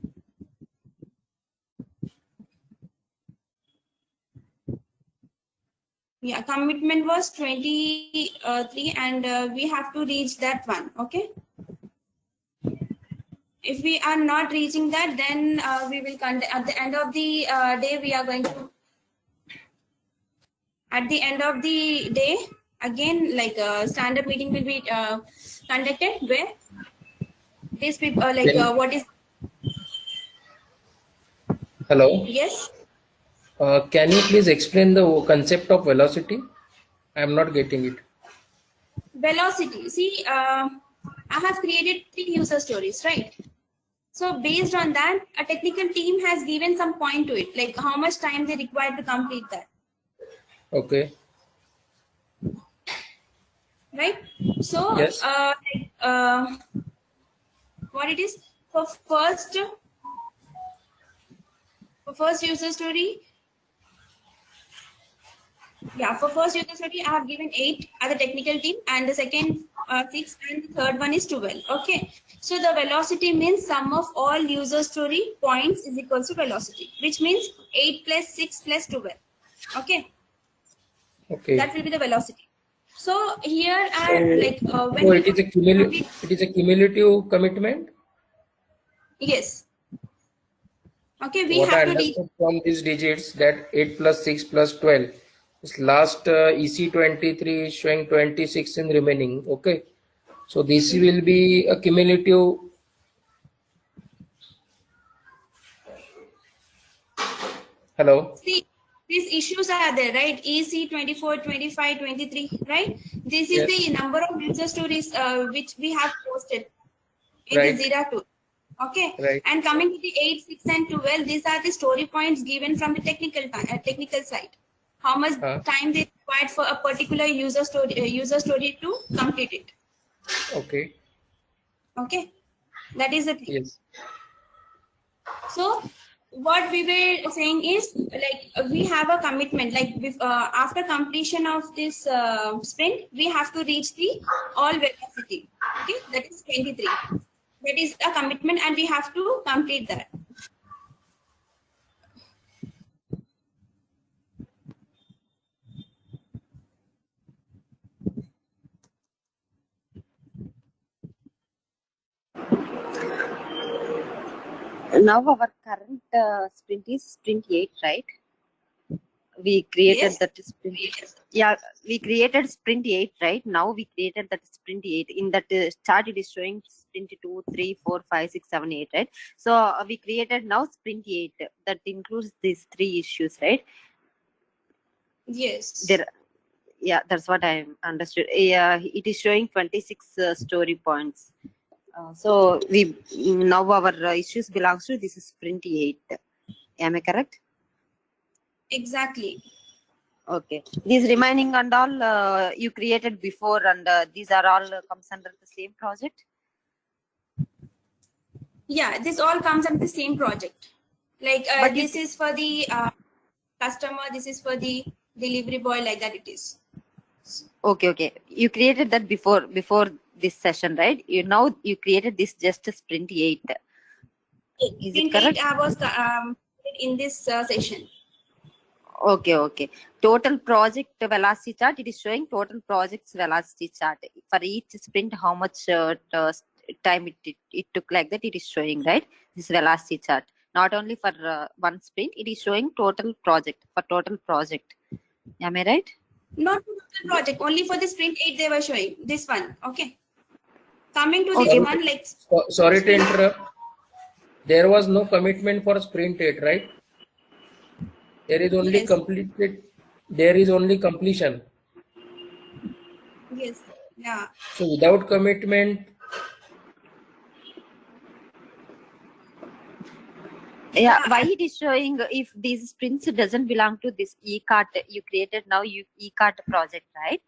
Yeah, commitment was 23, and we have to reach that one. Okay. If we are not reaching that, then we will at the end of the day, we are going to. At the end of the day, again, like a standard meeting will be conducted where these people what is. Hello. Yes. Can you please explain the concept of velocity? I am not getting it. Velocity. See, I have created 3 user stories, right? So based on that, a technical team has given some point to it, like how much time they require to complete that. Okay. Right. So yes. what it is for first user story. Yeah, for first user story, I have given 8 as a technical team, and the second 6, and the third one is 12. Okay. So the velocity means sum of all user story points is equals to velocity, which means 8 plus 6 plus 12. Okay. Okay. That will be the velocity. So here are when so it is a cumulative commitment. Yes. Okay, we what have I to reach from these digits that 8 plus 6 plus 12. This last EC23 is showing 26 in remaining. Okay. So this will be a cumulative. Hello. See, these issues are there, right? EC 24, 25, 23, right? This is the number of user stories which we have posted in the Jira tool. Okay. Right. And coming to the 8, 6, and 12, these are the story points given from the technical side. How much time they required for a particular user story to complete it. Okay. Okay. That is the thing. Yes. So what we were saying is, like, we have a commitment, like after completion of this sprint, we have to reach the all velocity. Okay, that is 23. That is a commitment, and we have to complete that. Now our current sprint is sprint 8, right? We created that sprint. Yeah, we created sprint 8, right? Now we created that sprint 8. In that chart, it is showing sprint 2, 3, 4, 5, 6, 7, 8, right? So we created now sprint 8. That includes these 3 issues, right? Yes. Yeah, that's what I understood. Yeah, it is showing 26 story points. So we now our issues belongs to this is sprint 8. Am I correct? Exactly. Okay. These remaining and all you created before, and these are all comes under the same project. Yeah, this all comes under the same project. Like this is for the customer. This is for the delivery boy, like that it is. Okay, okay. You created that before this session, right? You created this just sprint 8. Is it Sprint correct? 8 I was in this session. Okay, okay. Total project velocity chart. It is showing total project's velocity chart for each sprint. How much time it took, like that. It is showing, right? This velocity chart. Not only for one sprint. It is showing total project for total project. Am I right? Not for the project, only for the sprint 8 they were showing. This one, okay. Coming to Okay. this one, like Sorry to interrupt. There was no commitment for sprint 8, right? There is only Yes. completed. There is only completion. Yes, yeah. So without commitment, Yeah, why it is showing if these sprints doesn't belong to this e-cart you created now, e-cart project, right?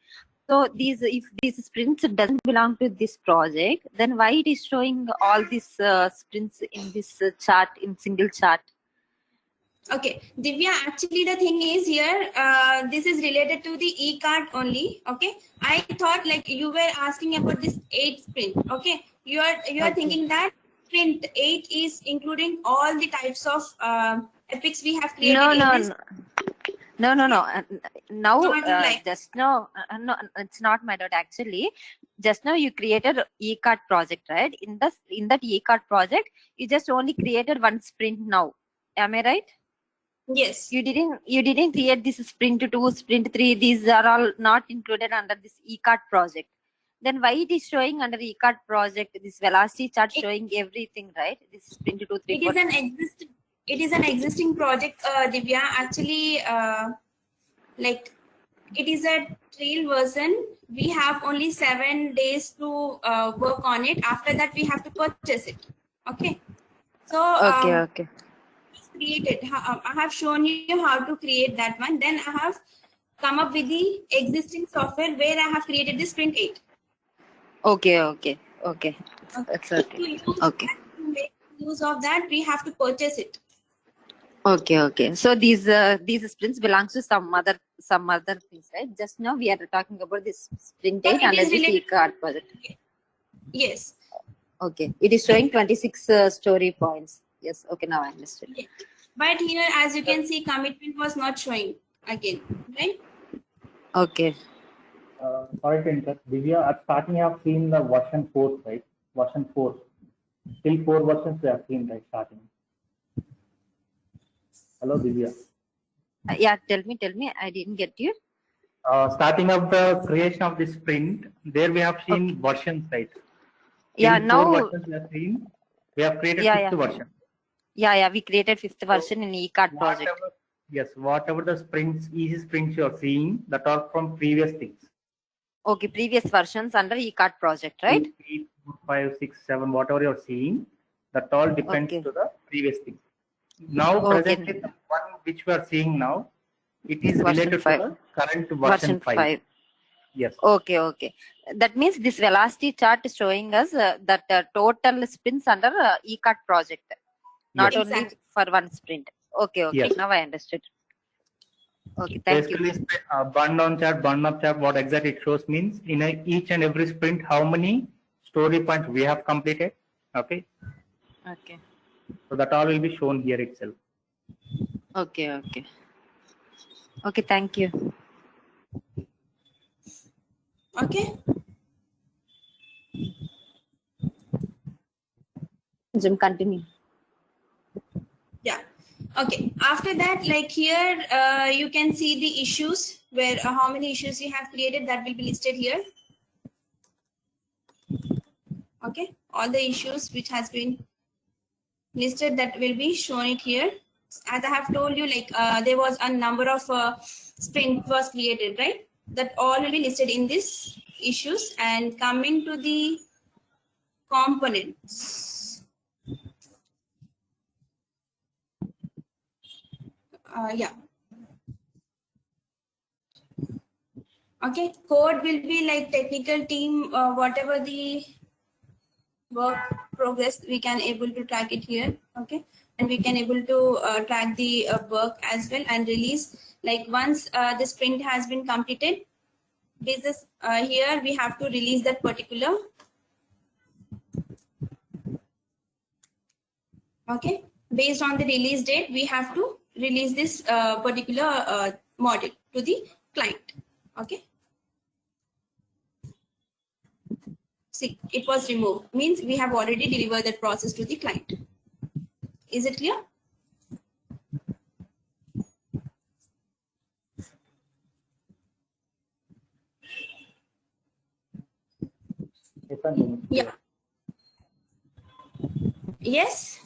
So if these sprints doesn't belong to this project, then why it is showing all these sprints in this chart, in single chart? Okay, Divya, actually the thing is here, this is related to the e-cart only, okay. I thought like you were asking about this 8 sprint, okay. You are Okay. thinking that sprint 8 is including all the types of epics we have created No, in no, this. no, no, no. Now, Not like just now, no, it's not my doubt actually. Just now you created e-cart project, right? In that e-cart project, you just only created one sprint now. Am I right? Yes. You didn't create this sprint 2, sprint 3. These are all not included under this e-cart project. Then why it is showing under e-cart project this velocity chart showing everything, right? This sprint 2, 3, It 4. is an existing project, Divya. Actually, like it is a trail version. We have only 7 days to work on it. After that, we have to purchase it. Okay. So Okay, okay. created. I have shown you how to create that one. Then I have come up with the existing software where I have created the sprint 8. Okay, okay, okay. That's okay. To use Okay. that, to make use of that, we have to purchase it. Okay, okay. So these sprints belongs to some other things, right? Just now we are talking about this sprint Yeah, 8 it under is this related. e-cart project. Yes. Okay. It is showing 26 story points. Yes. Okay. Now I understood. Yes. But here, as you can see, commitment was not showing again, right? Sorry Okay. to interrupt. Divya, at starting you have seen the version 4, right? Version 4. Still 4 versions we have seen, right? Starting. Hello, Divya. Yeah. Tell me. I didn't get you. Starting of the creation of this sprint, there we have seen versions, right? Yeah. Still Now. 4 versions we have seen. We have created Yeah. 5th version. Yeah. We created 5th version in e-cart project. Whatever the sprints, easy sprints you are seeing, that are from previous things. Okay. Previous versions under e-cart project, right? 2, 3, 4, 5, 6, 7, whatever you are seeing, that all depends Okay. to the previous thing. Now, Okay. presently, the one which we are seeing now, it is Version related 5. to the current version 5. Yes. Okay. That means this velocity chart is showing us that total sprints under e-cart project, not Yes. only for one sprint. Okay. Yes. Now I understood. Okay, thank you. Basically, burn down chart, burn up chart, what exactly it shows means in each and every sprint, how many story points we have completed. Okay. Okay. So that all will be shown here itself. Okay. Okay, thank you. Okay. Jim, continue. Yeah. Okay. After that, like here, you can see the issues where how many issues you have created, that will be listed here. Okay. All the issues which has been listed, that will be shown it here. As I have told you, like there was a number of sprint was created, right? That all will be listed in this issues. And coming to the components. Yeah. Okay, code will be like technical team, whatever the work progress, we can able to track it here. Okay, and we can able to track the work as well and release Like once the sprint has been completed, business here we have to release that particular. Okay, based on the release date, we have to release this particular model to the client. Okay. See, it was removed. Means we have already delivered that process to the client. Is it clear? Yeah. Yes.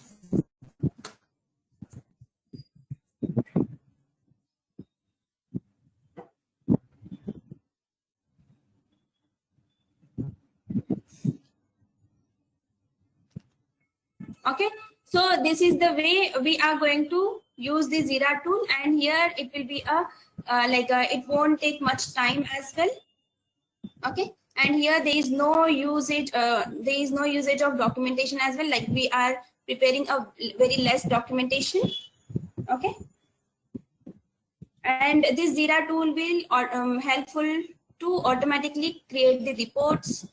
Okay, so this is the way we are going to use the Jira tool, and here it will be a it won't take much time as well. Okay, and here there is no usage of documentation as well, like we are preparing a very less documentation. Okay, and this Jira tool will helpful to automatically create the reports.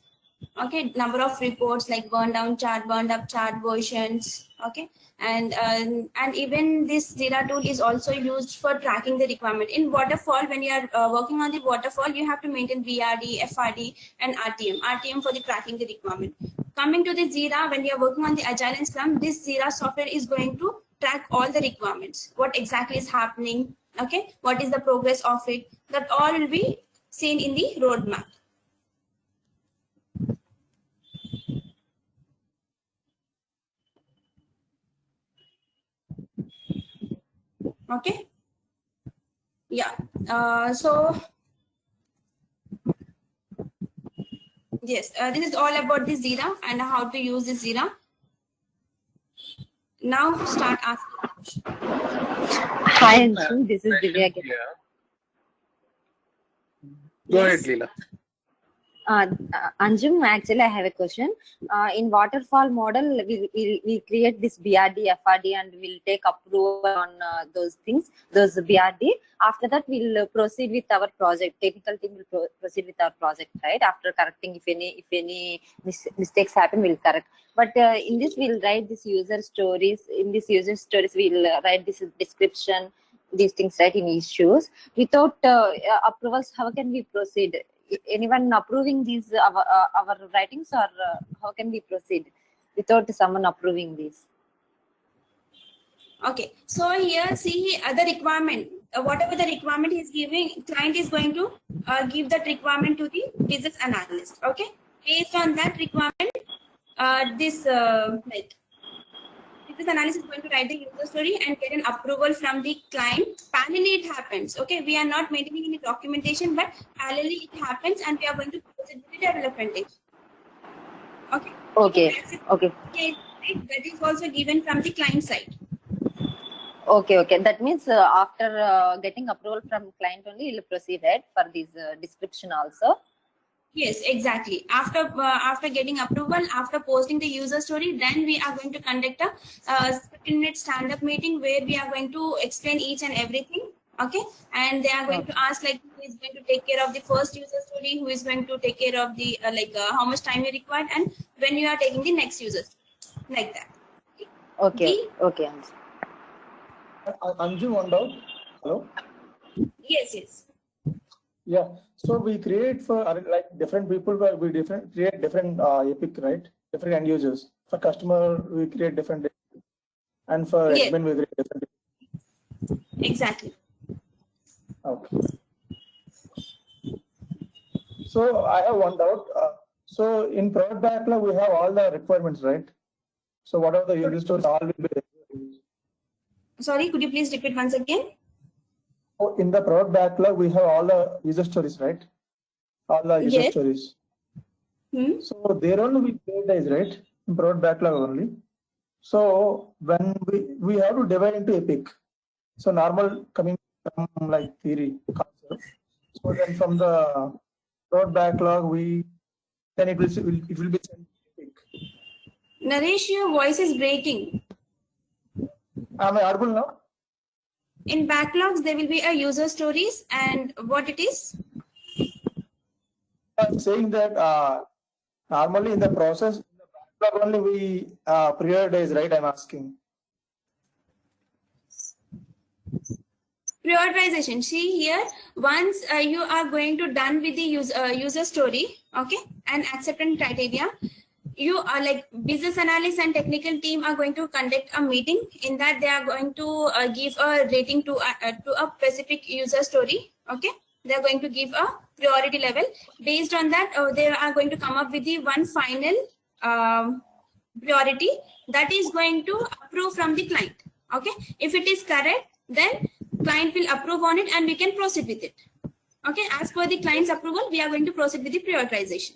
Okay, number of reports like burn down chart, burned up chart versions. Okay, and even this Jira tool is also used for tracking the requirement. In waterfall, when you are working on the waterfall, you have to maintain VRD, FRD, and RTM for the tracking the requirement. Coming to the Jira, when you are working on the Agile and Scrum, this Jira software is going to track all the requirements. What exactly is happening? Okay, what is the progress of it? That all will be seen in the roadmap. Okay, yeah, so yes, this is all about the Jira and how to use the Jira. Now start asking. Hi, Anshu. This is Divya again. Go ahead, Leela. Anjum, actually, I have a question. In waterfall model, we create this BRD, FRD, and we'll take approval on those things, those BRD. After that, we'll proceed with our project. Technical team will proceed with our project, right? After correcting, if any mistakes happen, we'll correct. But in this, we'll write this user stories. In this user stories, we'll write this description, these things, right, in issues. Without approvals, how can we proceed? Anyone approving these our writings, or how can we proceed without someone approving these? Okay, so here see the requirement. Whatever the requirement is giving, client is going to give that requirement to the business analyst. Okay, based on that requirement, this business analyst is going to write the user story and get an approval from the client. Parallelly it happens. Okay, we are not maintaining any documentation, but parallelly it happens, and we are going to proceed with the development stage. Okay. Okay. Okay. Okay, that is also given from the client side. Okay. That means after getting approval from client only, we'll proceed, right, for this description also. Yes, exactly. After getting approval, after posting the user story, then we are going to conduct a 15-minute stand-up meeting where we are going to explain each and everything. Okay, and they are going to ask like who is going to take care of the first user story, who is going to take care of the how much time you required, and when you are taking the next user story, like that. Okay. Anju, one doubt. Hello. Yes. Yeah. So we create for like different people, we create different Epic, right? Different end users. For customer, we create different, and for admin, we create different. Exactly. Okay. So I have one doubt. So in product backlog, we have all the requirements, right? So whatever the user stories, all will be there. Sorry, could you please repeat once again? Oh, in the product backlog, we have all the user stories, right? All the user stories. So there only we prioritize, right? In product backlog only. So when we have to divide into Epic. So normal coming from like theory concept. So then from the product backlog, then it will be sent to Epic. Naresh, your voice is breaking. Am I audible now? In backlogs, there will be a user stories and what it is. I'm saying that normally in the process, in the backlog only we prioritize, right? I'm asking. Prioritization. See here, once you are going to done with the user story, okay, and acceptance criteria, you are like business analyst and technical team are going to conduct a meeting. In that, they are going to give a rating to a specific user story. Okay, they are going to give a priority level. Based on that, they are going to come up with the one final priority that is going to approve from the client. Okay, if it is correct, then client will approve on it and we can proceed with it. Okay, as per the client's approval, we are going to proceed with the prioritization.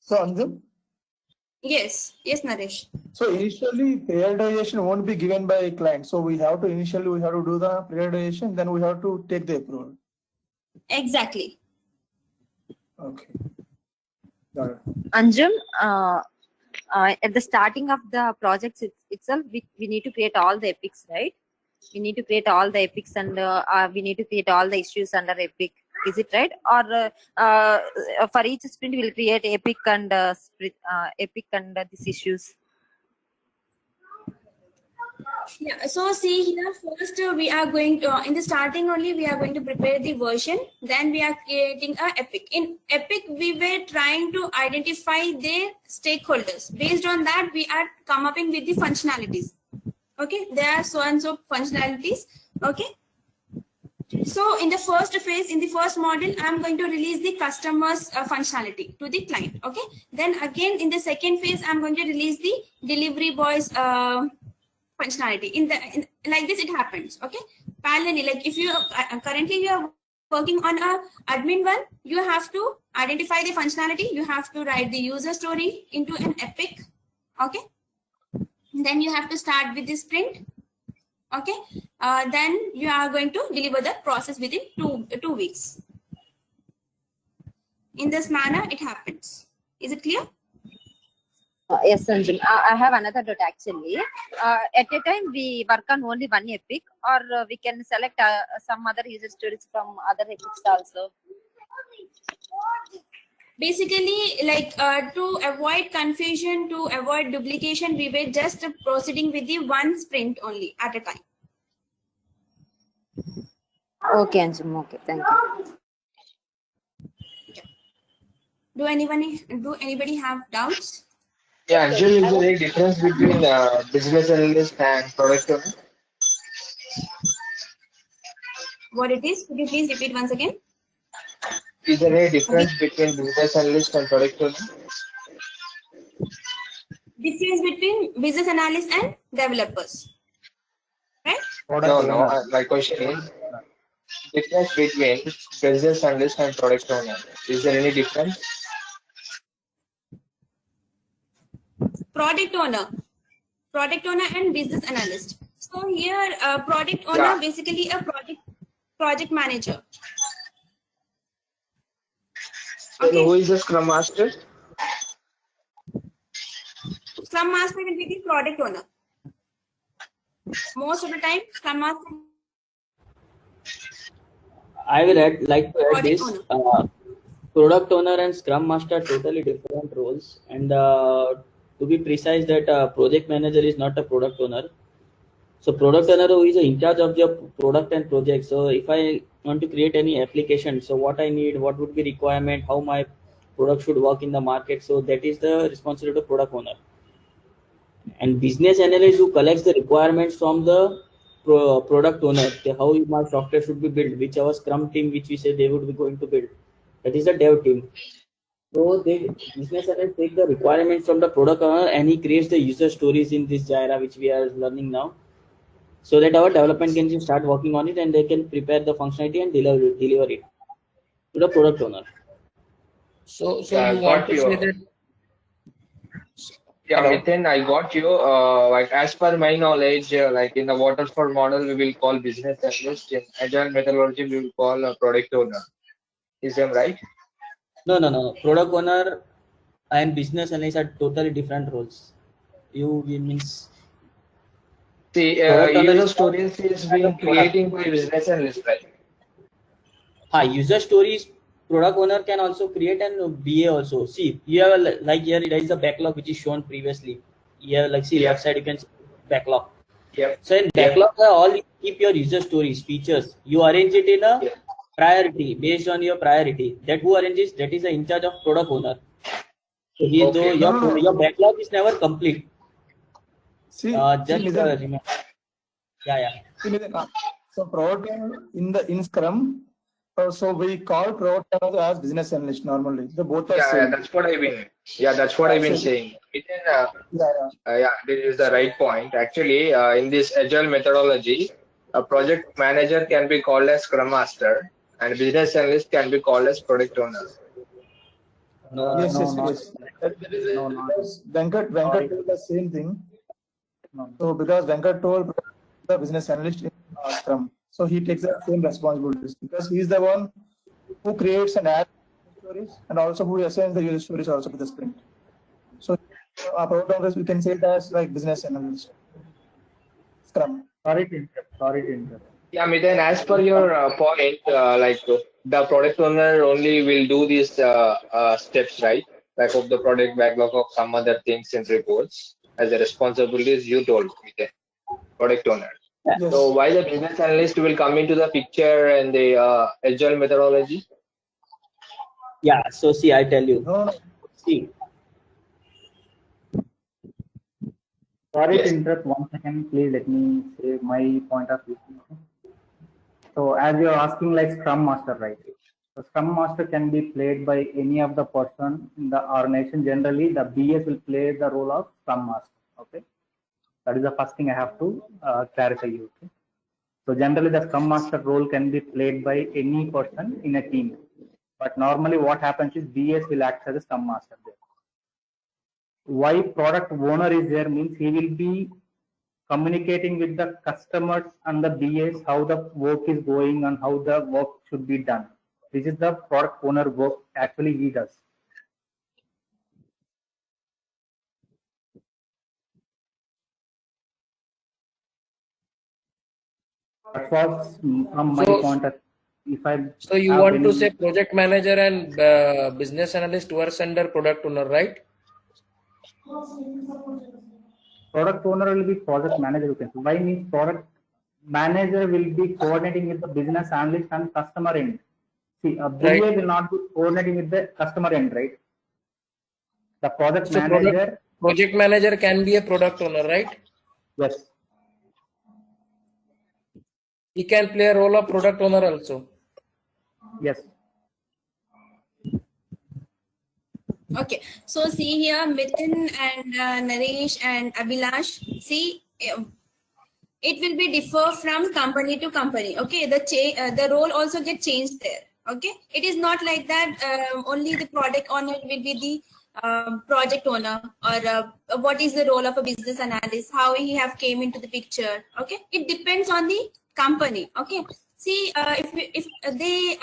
So Anjum? Yes, Naresh. So initially prioritization won't be given by client. So we have to do the prioritization, then we have to take the approval. Exactly. Okay. Got it. Anjum, at the starting of the project itself, we need to create all the epics, right? We need to create all the epics and we need to create all the issues under epic. Is it right? Or for each sprint, we'll create epic and these issues. Yeah, so see here, first we are going to, in the starting only, we are going to prepare the version. Then we are creating a epic. In epic, we were trying to identify their stakeholders. Based on that, we are coming up with the functionalities. Okay, there are so and so functionalities. Okay. So in the first phase, in the first module, I'm going to release the customer's functionality to the client. Okay. Then again, in the second phase, I'm going to release the delivery boy's functionality. Like this, it happens. Okay. Parallelly, like if you currently you are working on a admin one, you have to identify the functionality. You have to write the user story into an epic. Okay. Then you have to start with the sprint. Okay, then you are going to deliver the process within two weeks. In this manner, it happens. Is it clear? Yes, Sanjay. I have another doubt actually. At a time, we work on only one epic, or we can select some other user stories from other epics also. Basically, like to avoid confusion, to avoid duplication, we were just proceeding with the one sprint only at a time. Okay, Anjum. Okay, thank you. Do anybody have doubts? Yeah, Anjul, is there any difference between business analyst and product owner? What it is? Could you please repeat once again? Is there any difference between business analyst and product owner? Difference between business analysts and developers, right? No. My question is difference between business analyst and product owner. Is there any difference? Product owner and business analyst. So here, product owner basically a project manager. Okay. So who is the Scrum Master? Scrum Master will be the product owner. Most of the time, Scrum Master. I will like to add this. Product owner and Scrum Master are totally different roles. And to be precise, that project manager is not a product owner. So product owner who is in charge of the product and project. So if I want to create any application, so what I need, what would be requirement, how my product should work in the market. So that is the responsibility of product owner. And business analyst who collects the requirements from the product owner, how my software should be built, which our Scrum team, which we say they would be going to build. That is the dev team. So business analyst take the requirements from the product owner and he creates the user stories in this Jira, which we are learning now, so that our development can start working on it and they can prepare the functionality and deliver it to the product owner. So you want to say that Yeah, Hello. Mithun, I got you. Like as per my knowledge, like in the waterfall model, we will call business analyst. In agile methodology, we will call a product owner. Is that right? No, no, no. Product owner and business analyst are totally different roles. We means See, product owner user is stories is kind being of product. creating by business analyst, right? User stories, product owner can also create and BA also. See, you have like here there is a backlog which is shown previously. Here, like see left side you can see backlog. Yep. So in backlog, all you keep your user stories, features. You arrange it in a priority based on your priority. That who arranges, that is the in charge of product owner. So he though Okay. your backlog is never complete. See, Just Nitin, remember. Yeah. see, Nitin, so product owner in Scrum, so we call product owner as business analyst normally. The both are Yeah, same. that's what I've been. Yeah, that's what I've been Same. saying. Within, Yeah. yeah, this is the right point. Actually, in this agile methodology, a project manager can be called as Scrum Master, and business analyst can be called as product owner. No, Yes. No, not. Because Venkat told the same thing. No. So because Venkat told the business analyst in Scrum, so he takes the same responsibilities because he is the one who creates and adds stories and also who assigns the user stories also to the sprint. So product owners, we can say it as like business analyst. Scrum. Sorry to interrupt. Yeah, Mithun, as per your point, the product owner only will do these steps, right? Like of the product backlog of some other things and reports as the responsibilities you told, Mithun, product owner. Yes. So why the business analyst will come into the picture and the agile methodology? Yeah. So see, I tell you. No. See. Sorry to interrupt 1 second. Please let me say my point of view. So as you're asking like Scrum Master, right? So Scrum Master can be played by any of the person in the organization. Generally, the BS will play the role of Scrum Master. Okay, that is the first thing I have to clarify you. Okay? So generally, the Scrum Master role can be played by any person in a team. But normally, what happens is BS will act as a Scrum Master there. Why product owner is there means he will be communicating with the customers and the BAs how the work is going and how the work should be done. This is the product owner work actually he does. That was from my point of view. So you want to say project manager and business analyst works under product owner, right? Product owner will be project manager. You can say. Why means product manager will be coordinating with the business analyst and customer end. See, a BA will not be coordinating with the customer end, right? The project manager. Project manager can be a product owner, right? Yes. He can play a role of product owner also. Yes. Okay, so see here, Mithun and Naresh and Abhilash, see, it will be differ from company to company. Okay, the role also get changed there. Okay, it is not like that. Only the product owner will be the project owner, or what is the role of a business analyst, how he have came into the picture. Okay, it depends on the company. Okay. See, if they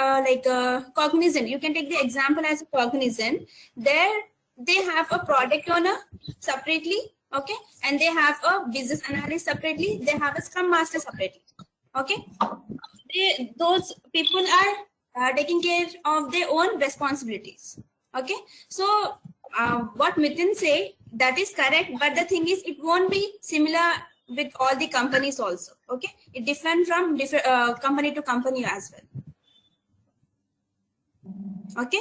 Cognizant, you can take the example as a Cognizant. There they have a product owner separately, okay, and they have a business analyst separately. They have a Scrum Master separately, okay. Those people are taking care of their own responsibilities, okay. So what Mithun say, that is correct, but the thing is, it won't be similar with all the companies also, okay. It different from different company to company as well, okay.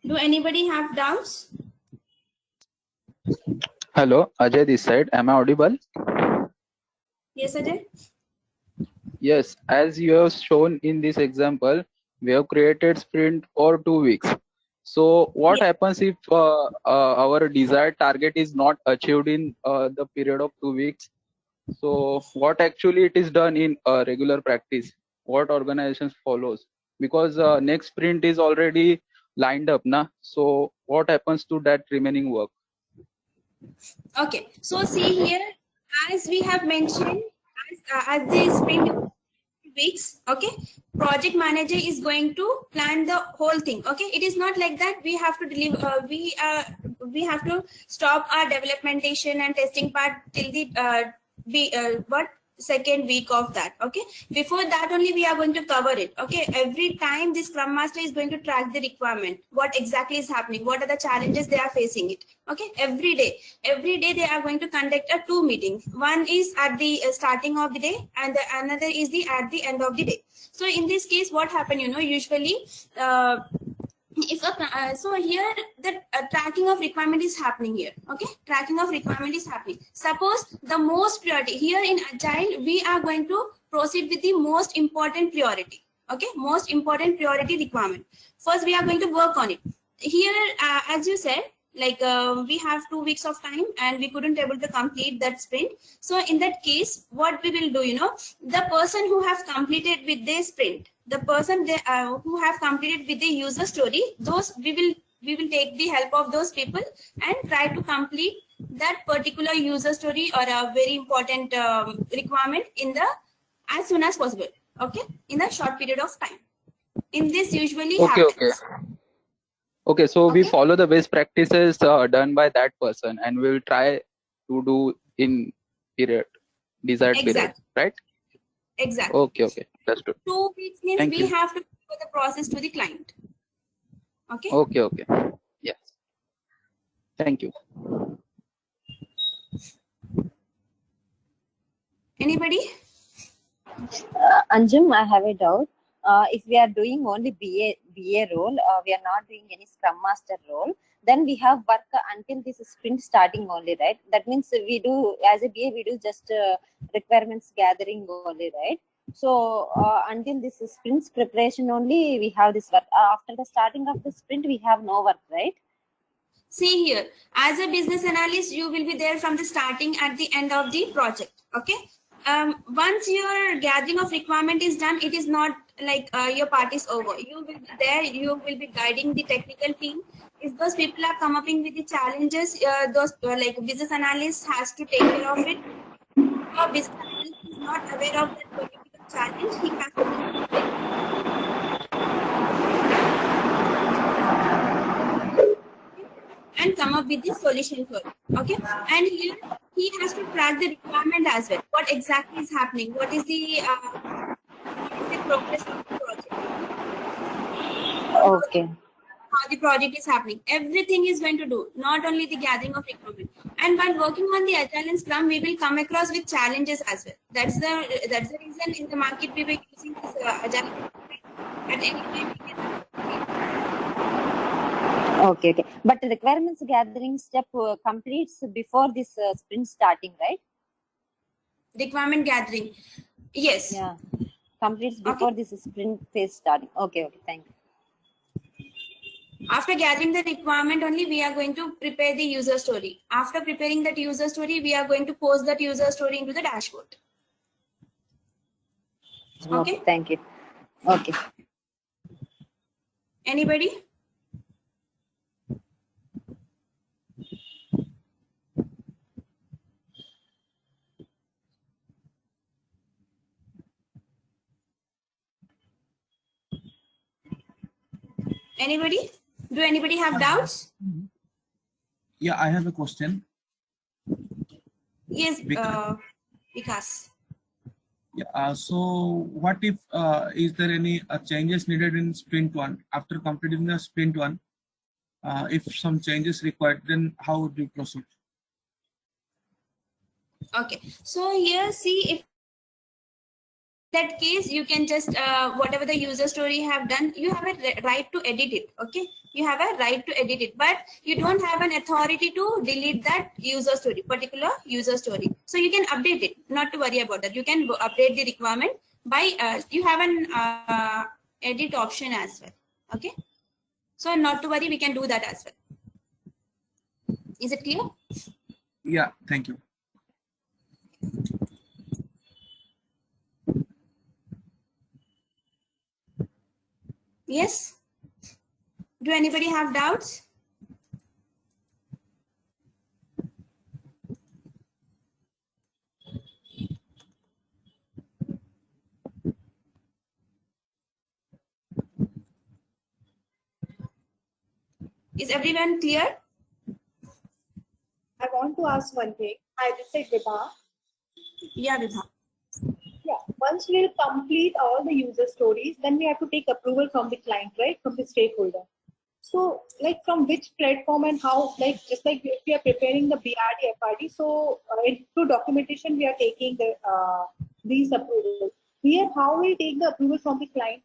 Do anybody have doubts? Hello, Ajay this side. Am I audible? Yes, Ajay. Yes, as you have shown in this example, we have created sprint for 2 weeks. So what happens if our desired target is not achieved in the period of 2 weeks? So what actually it is done in regular practice? What organizations follows? Because next sprint is already lined up, na? So what happens to that remaining work? Okay, so see here, as we have mentioned, as the sprint weeks, okay, project manager is going to plan the whole thing. Okay, it is not like that we have to deliver. We have to stop our developmentation and testing part till the second week of that. Okay, before that only we are going to cover it. Okay, every time the scrum master is going to track the requirement, what exactly is happening, what are the challenges they are facing it. Okay, every day they are going to conduct a 2 meetings. One is at the starting of the day, and the another is the at the end of the day. So in this case, what happened, usually if so here the tracking of requirement is happening here. Okay, tracking of requirement is happening. Suppose the most priority here in agile, we are going to proceed with the most important priority. Okay, most important priority requirement. First we are going to work on it here. As you said, like we have 2 weeks of time and we couldn't able to complete that sprint. So in that case, what we will do, the person who have completed with their sprint, the person who have completed with the user story, those we will take the help of those people and try to complete that particular user story or a very important requirement in the as soon as possible. Okay, in a short period of time. In this usually happens. Okay, so we follow the best practices done by that person, and we will try to do in desired period, right? Exactly. Okay, that's good. 2 weeks means Thank we you. have to do the process to the client. Okay. Okay. Yes. Thank you. Anybody? Anjum, I have a doubt. If we are doing only BA role, we are not doing any Scrum Master role, then we have work until this sprint starting only, right? That means we do, as a BA, we do just requirements gathering only, right? So until this sprint's preparation only, we have this work. After the starting of the sprint, we have no work, right? See here, as a business analyst, you will be there from the starting at the end of the project. Okay. Once your gathering of requirement is done, it is not like your part is over. You will be there. You will be guiding the technical team. If those people are come up with the challenges, those like business analyst has to take care of it. Or business analyst is not aware of that particular challenge, he has to and come up with the solution for it. Okay, and here he has to track the requirement as well. What exactly is happening? What is the progress of the project? Okay. How the project is happening. Everything is going to do, not only the gathering of requirement. And while working on the Agile and Scrum, we will come across with challenges as well. That's the reason in the market we were using this Agile. At any time we can. Okay. But the requirements gathering step completes before this sprint starting, right? Requirement gathering. Yes. Yeah. Completes before this sprint phase starting. Okay. Thank you. After gathering the requirement only, we are going to prepare the user story. After preparing that user story, we are going to post that user story into the dashboard. Okay. Thank you. Okay. Anybody? Anybody? Do anybody have doubts? Yeah, I have a question. Yes, Vikas. Yeah, so what if is there any changes needed in sprint 1 after completing the sprint 1? If some changes required, then how would you proceed? Okay, so here see, if that case you can just whatever the user story have done, you have a right to edit it. Okay, you have a right to edit it, but you don't have an authority to delete that particular user story. So you can update it, not to worry about that. You can update the requirement by you have an edit option as well. Okay, so not to worry, we can do that as well. Is it clear? Yeah, thank you. Yes. Do anybody have doubts? Is everyone clear? I want to ask one thing. Hi, this is Vibha. Yeah, Vibha. Yeah, once we'll complete all the user stories, then we have to take approval from the client, right? From the stakeholder. So, like, from which platform and how, like, just like if we are preparing the BRD, FRD, so through documentation, we are taking the these approvals. Here, how we take the approval from the client?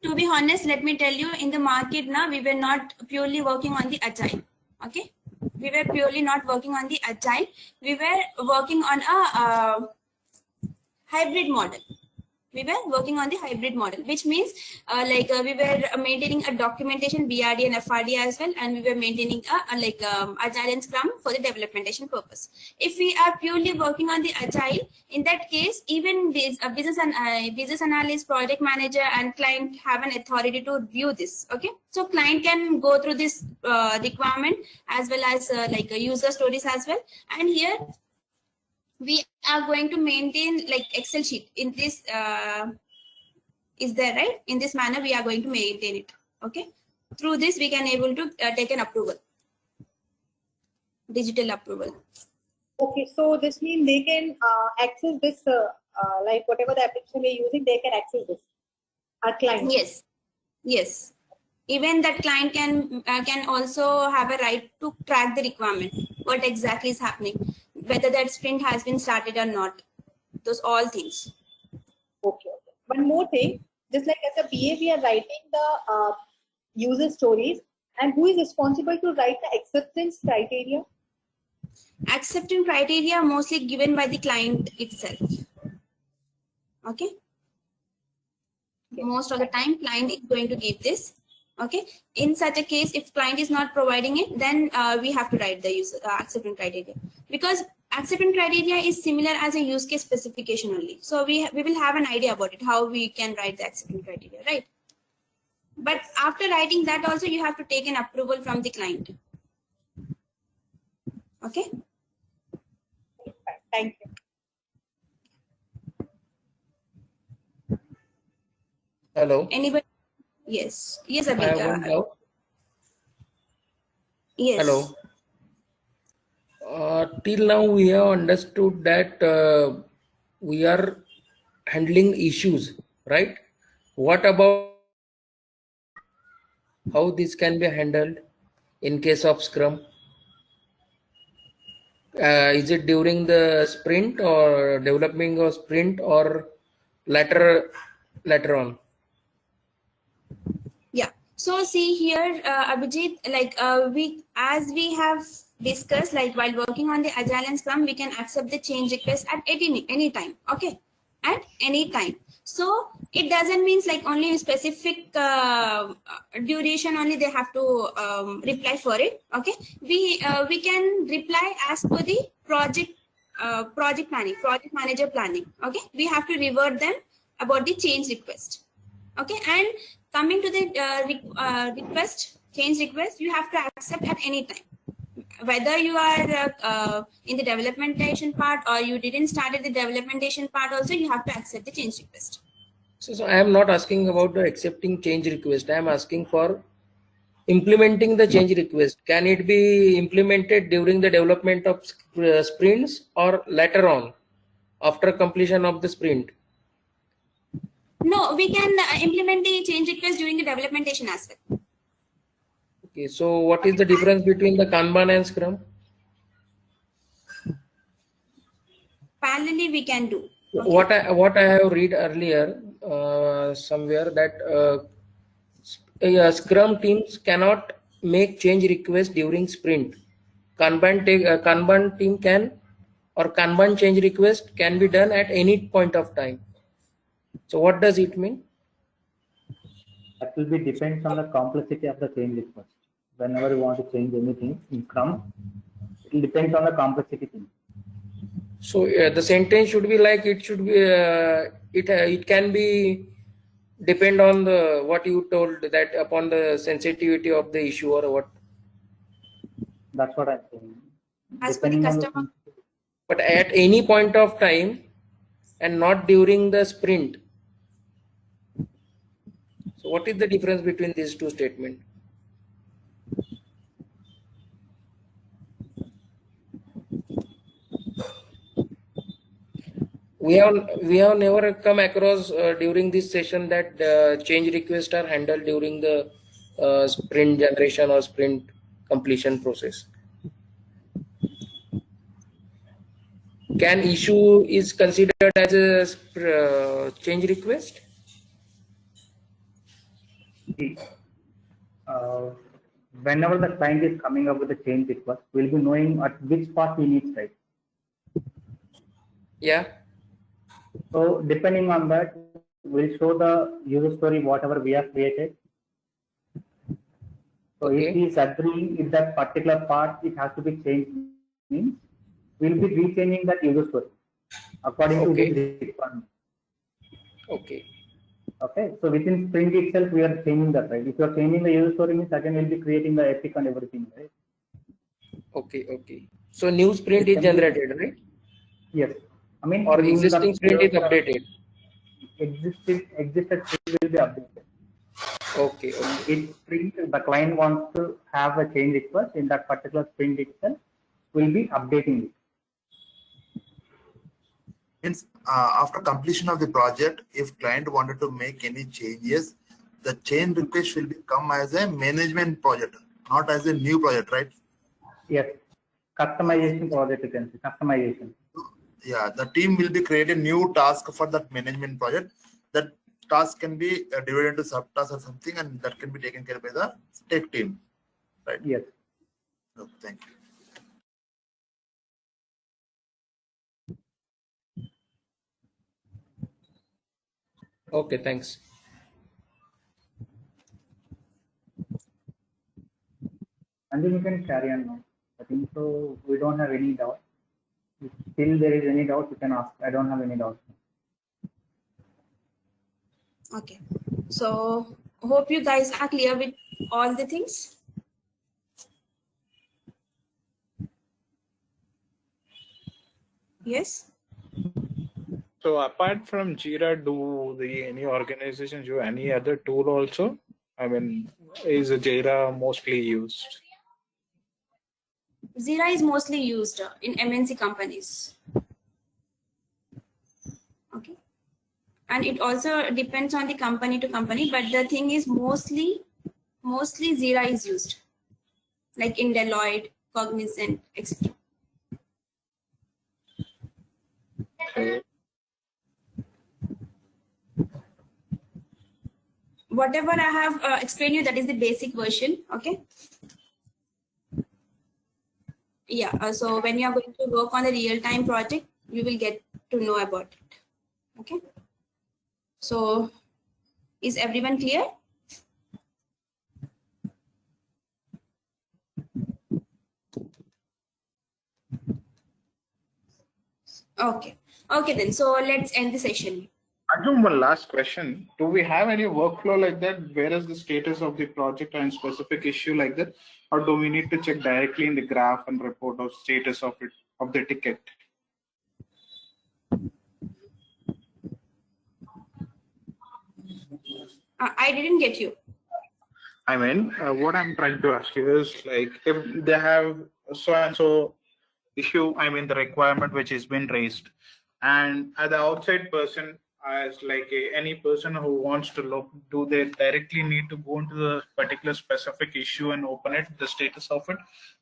To be honest, let me tell you, in the market now, we were not purely working on the agile. Okay, we were purely not working on the agile. We were working on a hybrid model. We were working on the hybrid model, which means we were maintaining a documentation, BRD and FRD as well, and we were maintaining agile and Scrum for the developmentation purpose. If we are purely working on the agile, in that case, even this business analyst, project manager, and client have an authority to view this. Okay, so client can go through this requirement as well as user stories as well, and here we are going to maintain like Excel sheet in this is there, right? In this manner we are going to maintain it. Okay, through this we can able to take an approval, digital approval. Okay, so this means they can access this like whatever the application we're using, they can access this. Our client. Yes, yes. Even that client can also have a right to track the requirement, what exactly is happening, whether that sprint has been started or not. Those all things. Okay. One more thing, just like as a BA, we are writing the user stories, and who is responsible to write the acceptance criteria? Acceptance criteria are mostly given by the client itself. Okay. Most of the time, client is going to give this. Okay. In such a case, if client is not providing it, then we have to write the user acceptance criteria, because acceptance criteria is similar as a use case specification only. So we will have an idea about it, how we can write the acceptance criteria, right? But after writing that also, you have to take an approval from the client. Okay. Thank you. Hello. Anybody? Yes. Yes, I have one doubt. Yes. Hello. Till now we have understood that we are handling issues, right? What about how this can be handled in case of Scrum? Is it during the sprint or developing a sprint or later on? Yeah. So see here, Abhijit, as we have discussed, like while working on the Agile and Scrum, we can accept the change request at any time. Okay, at any time. So it doesn't mean like only specific duration only they have to reply for it. Okay, we can reply as per the project planning, project manager planning. Okay, we have to revert them about the change request. Okay, and coming to the change request, you have to accept at any time. Whether you are in the developmentation part or you didn't start at the developmentation part also, you have to accept the change request. So I am not asking about the accepting change request. I am asking for implementing the change request. Can it be implemented during the development of sprints or later on after completion of the sprint? No, we can implement the change request during the developmentation as well. Okay, so what is the difference between the Kanban and Scrum? Parallelly, we can do. Okay. What I have read earlier somewhere that Scrum teams cannot make change requests during sprint. Kanban team can, or Kanban change request can be done at any point of time. So what does it mean? That will be depends on the complexity of the change request. Whenever you want to change anything in Scrum, it will depend on the complexity thing. So the sentence should be like it should be it can be depend on the what you told, that upon the sensitivity of the issue or what? That's what I'm saying. As per the Depending on the customer. But at any point of time and not during the sprint. So what is the difference between these two statements? We have never come across during this session that change requests are handled during the sprint generation or sprint completion process. Can issue is considered as a change request? Whenever the client is coming up with a change request, we'll be knowing at which part he needs, right? Yeah. So depending on that, we'll show the user story whatever we have created. So if he is agreeing if that particular part it has to be changed, means we'll be rechanging that user story according to his requirement. Okay. Okay. So within Sprint itself, we are changing that, right? If you are changing the user story, means again we'll be creating the epic and everything, right? Okay. Okay. So new sprint is generated, right? Yes. I mean, or in the existing sprint is updated. Existed sprint will be updated. Okay. Each sprint, the client wants to have a change request in that particular sprint itself, will be updating it. Means after completion of the project, if client wanted to make any changes, the change request will become as a management project, not as a new project, right? Yes. Customization project, you can say customization. Yeah, the team will be creating new task for that management project. That task can be divided into subtasks or something, and that can be taken care of by the tech team, right? Yes. Oh, thank you. Okay, thanks. And then you can carry on now. I think so. We don't have any doubt. If still there is any doubt, you can ask. I don't have any doubt. Okay. So hope you guys are clear with all the things. Yes. So apart from Jira, do any organizations use any other tool also? I mean, is Jira mostly used? Jira is mostly used in MNC companies. Okay. And it also depends on the company to company, but the thing is mostly Jira is used, like in Deloitte, Cognizant, etc. Whatever I have explained you, that is the basic version. Okay. Yeah. So when you are going to work on a real-time project, you will get to know about it. Okay. So is everyone clear? Okay. Okay then. So let's end the session. Arjun, one last question. Do we have any workflow like that? Where is the status of the project and specific issue like that? Or do we need to check directly in the graph and report of status of it, of the ticket? I didn't get you. I mean, what I'm trying to ask you is like, if they have so and so issue, I mean, the requirement which has been raised, and the outside person, as like any person who wants to look, do they directly need to go into the particular specific issue and open it, the status of it,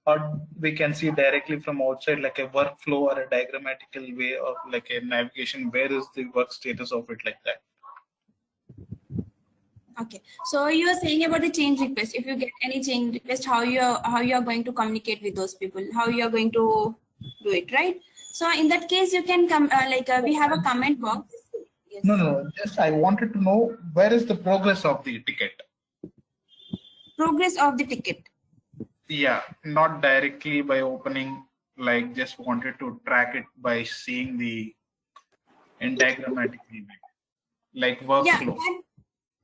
or we can see directly from outside like a workflow or a diagrammatical way of like a navigation, where is the work status of it, like that? Okay, so you are saying about the change request. If you get any change request, how you are going to communicate with those people, how you are going to do it, right? So in that case, you can come we have a comment box. Yes. No, just I wanted to know where is the progress of the ticket. Progress of the ticket. Yeah, not directly by opening, like just wanted to track it by seeing the in diagrammatically, like workflow. Yeah,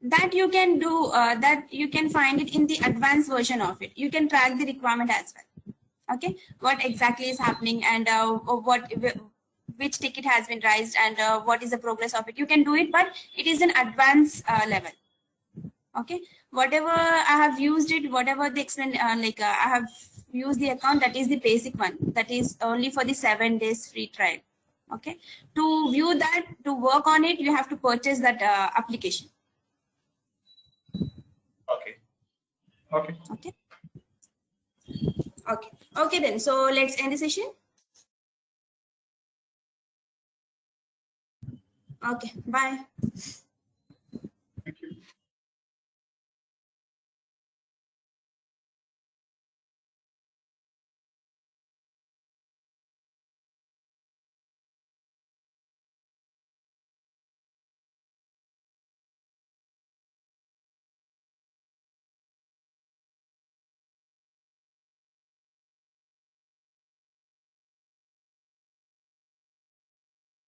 that you can do, that you can find it in the advanced version of it. You can track the requirement as well. Okay, what exactly is happening, and which ticket has been raised, and what is the progress of it. You can do it, but it is an advanced level. Okay, whatever I have used it, whatever the I have used the account, that is the basic one, that is only for the 7 days free trial. Okay, to view that, to work on it, you have to purchase that application. Okay. Okay. Okay. Okay. Okay then. So let's end the session. Okay. Bye.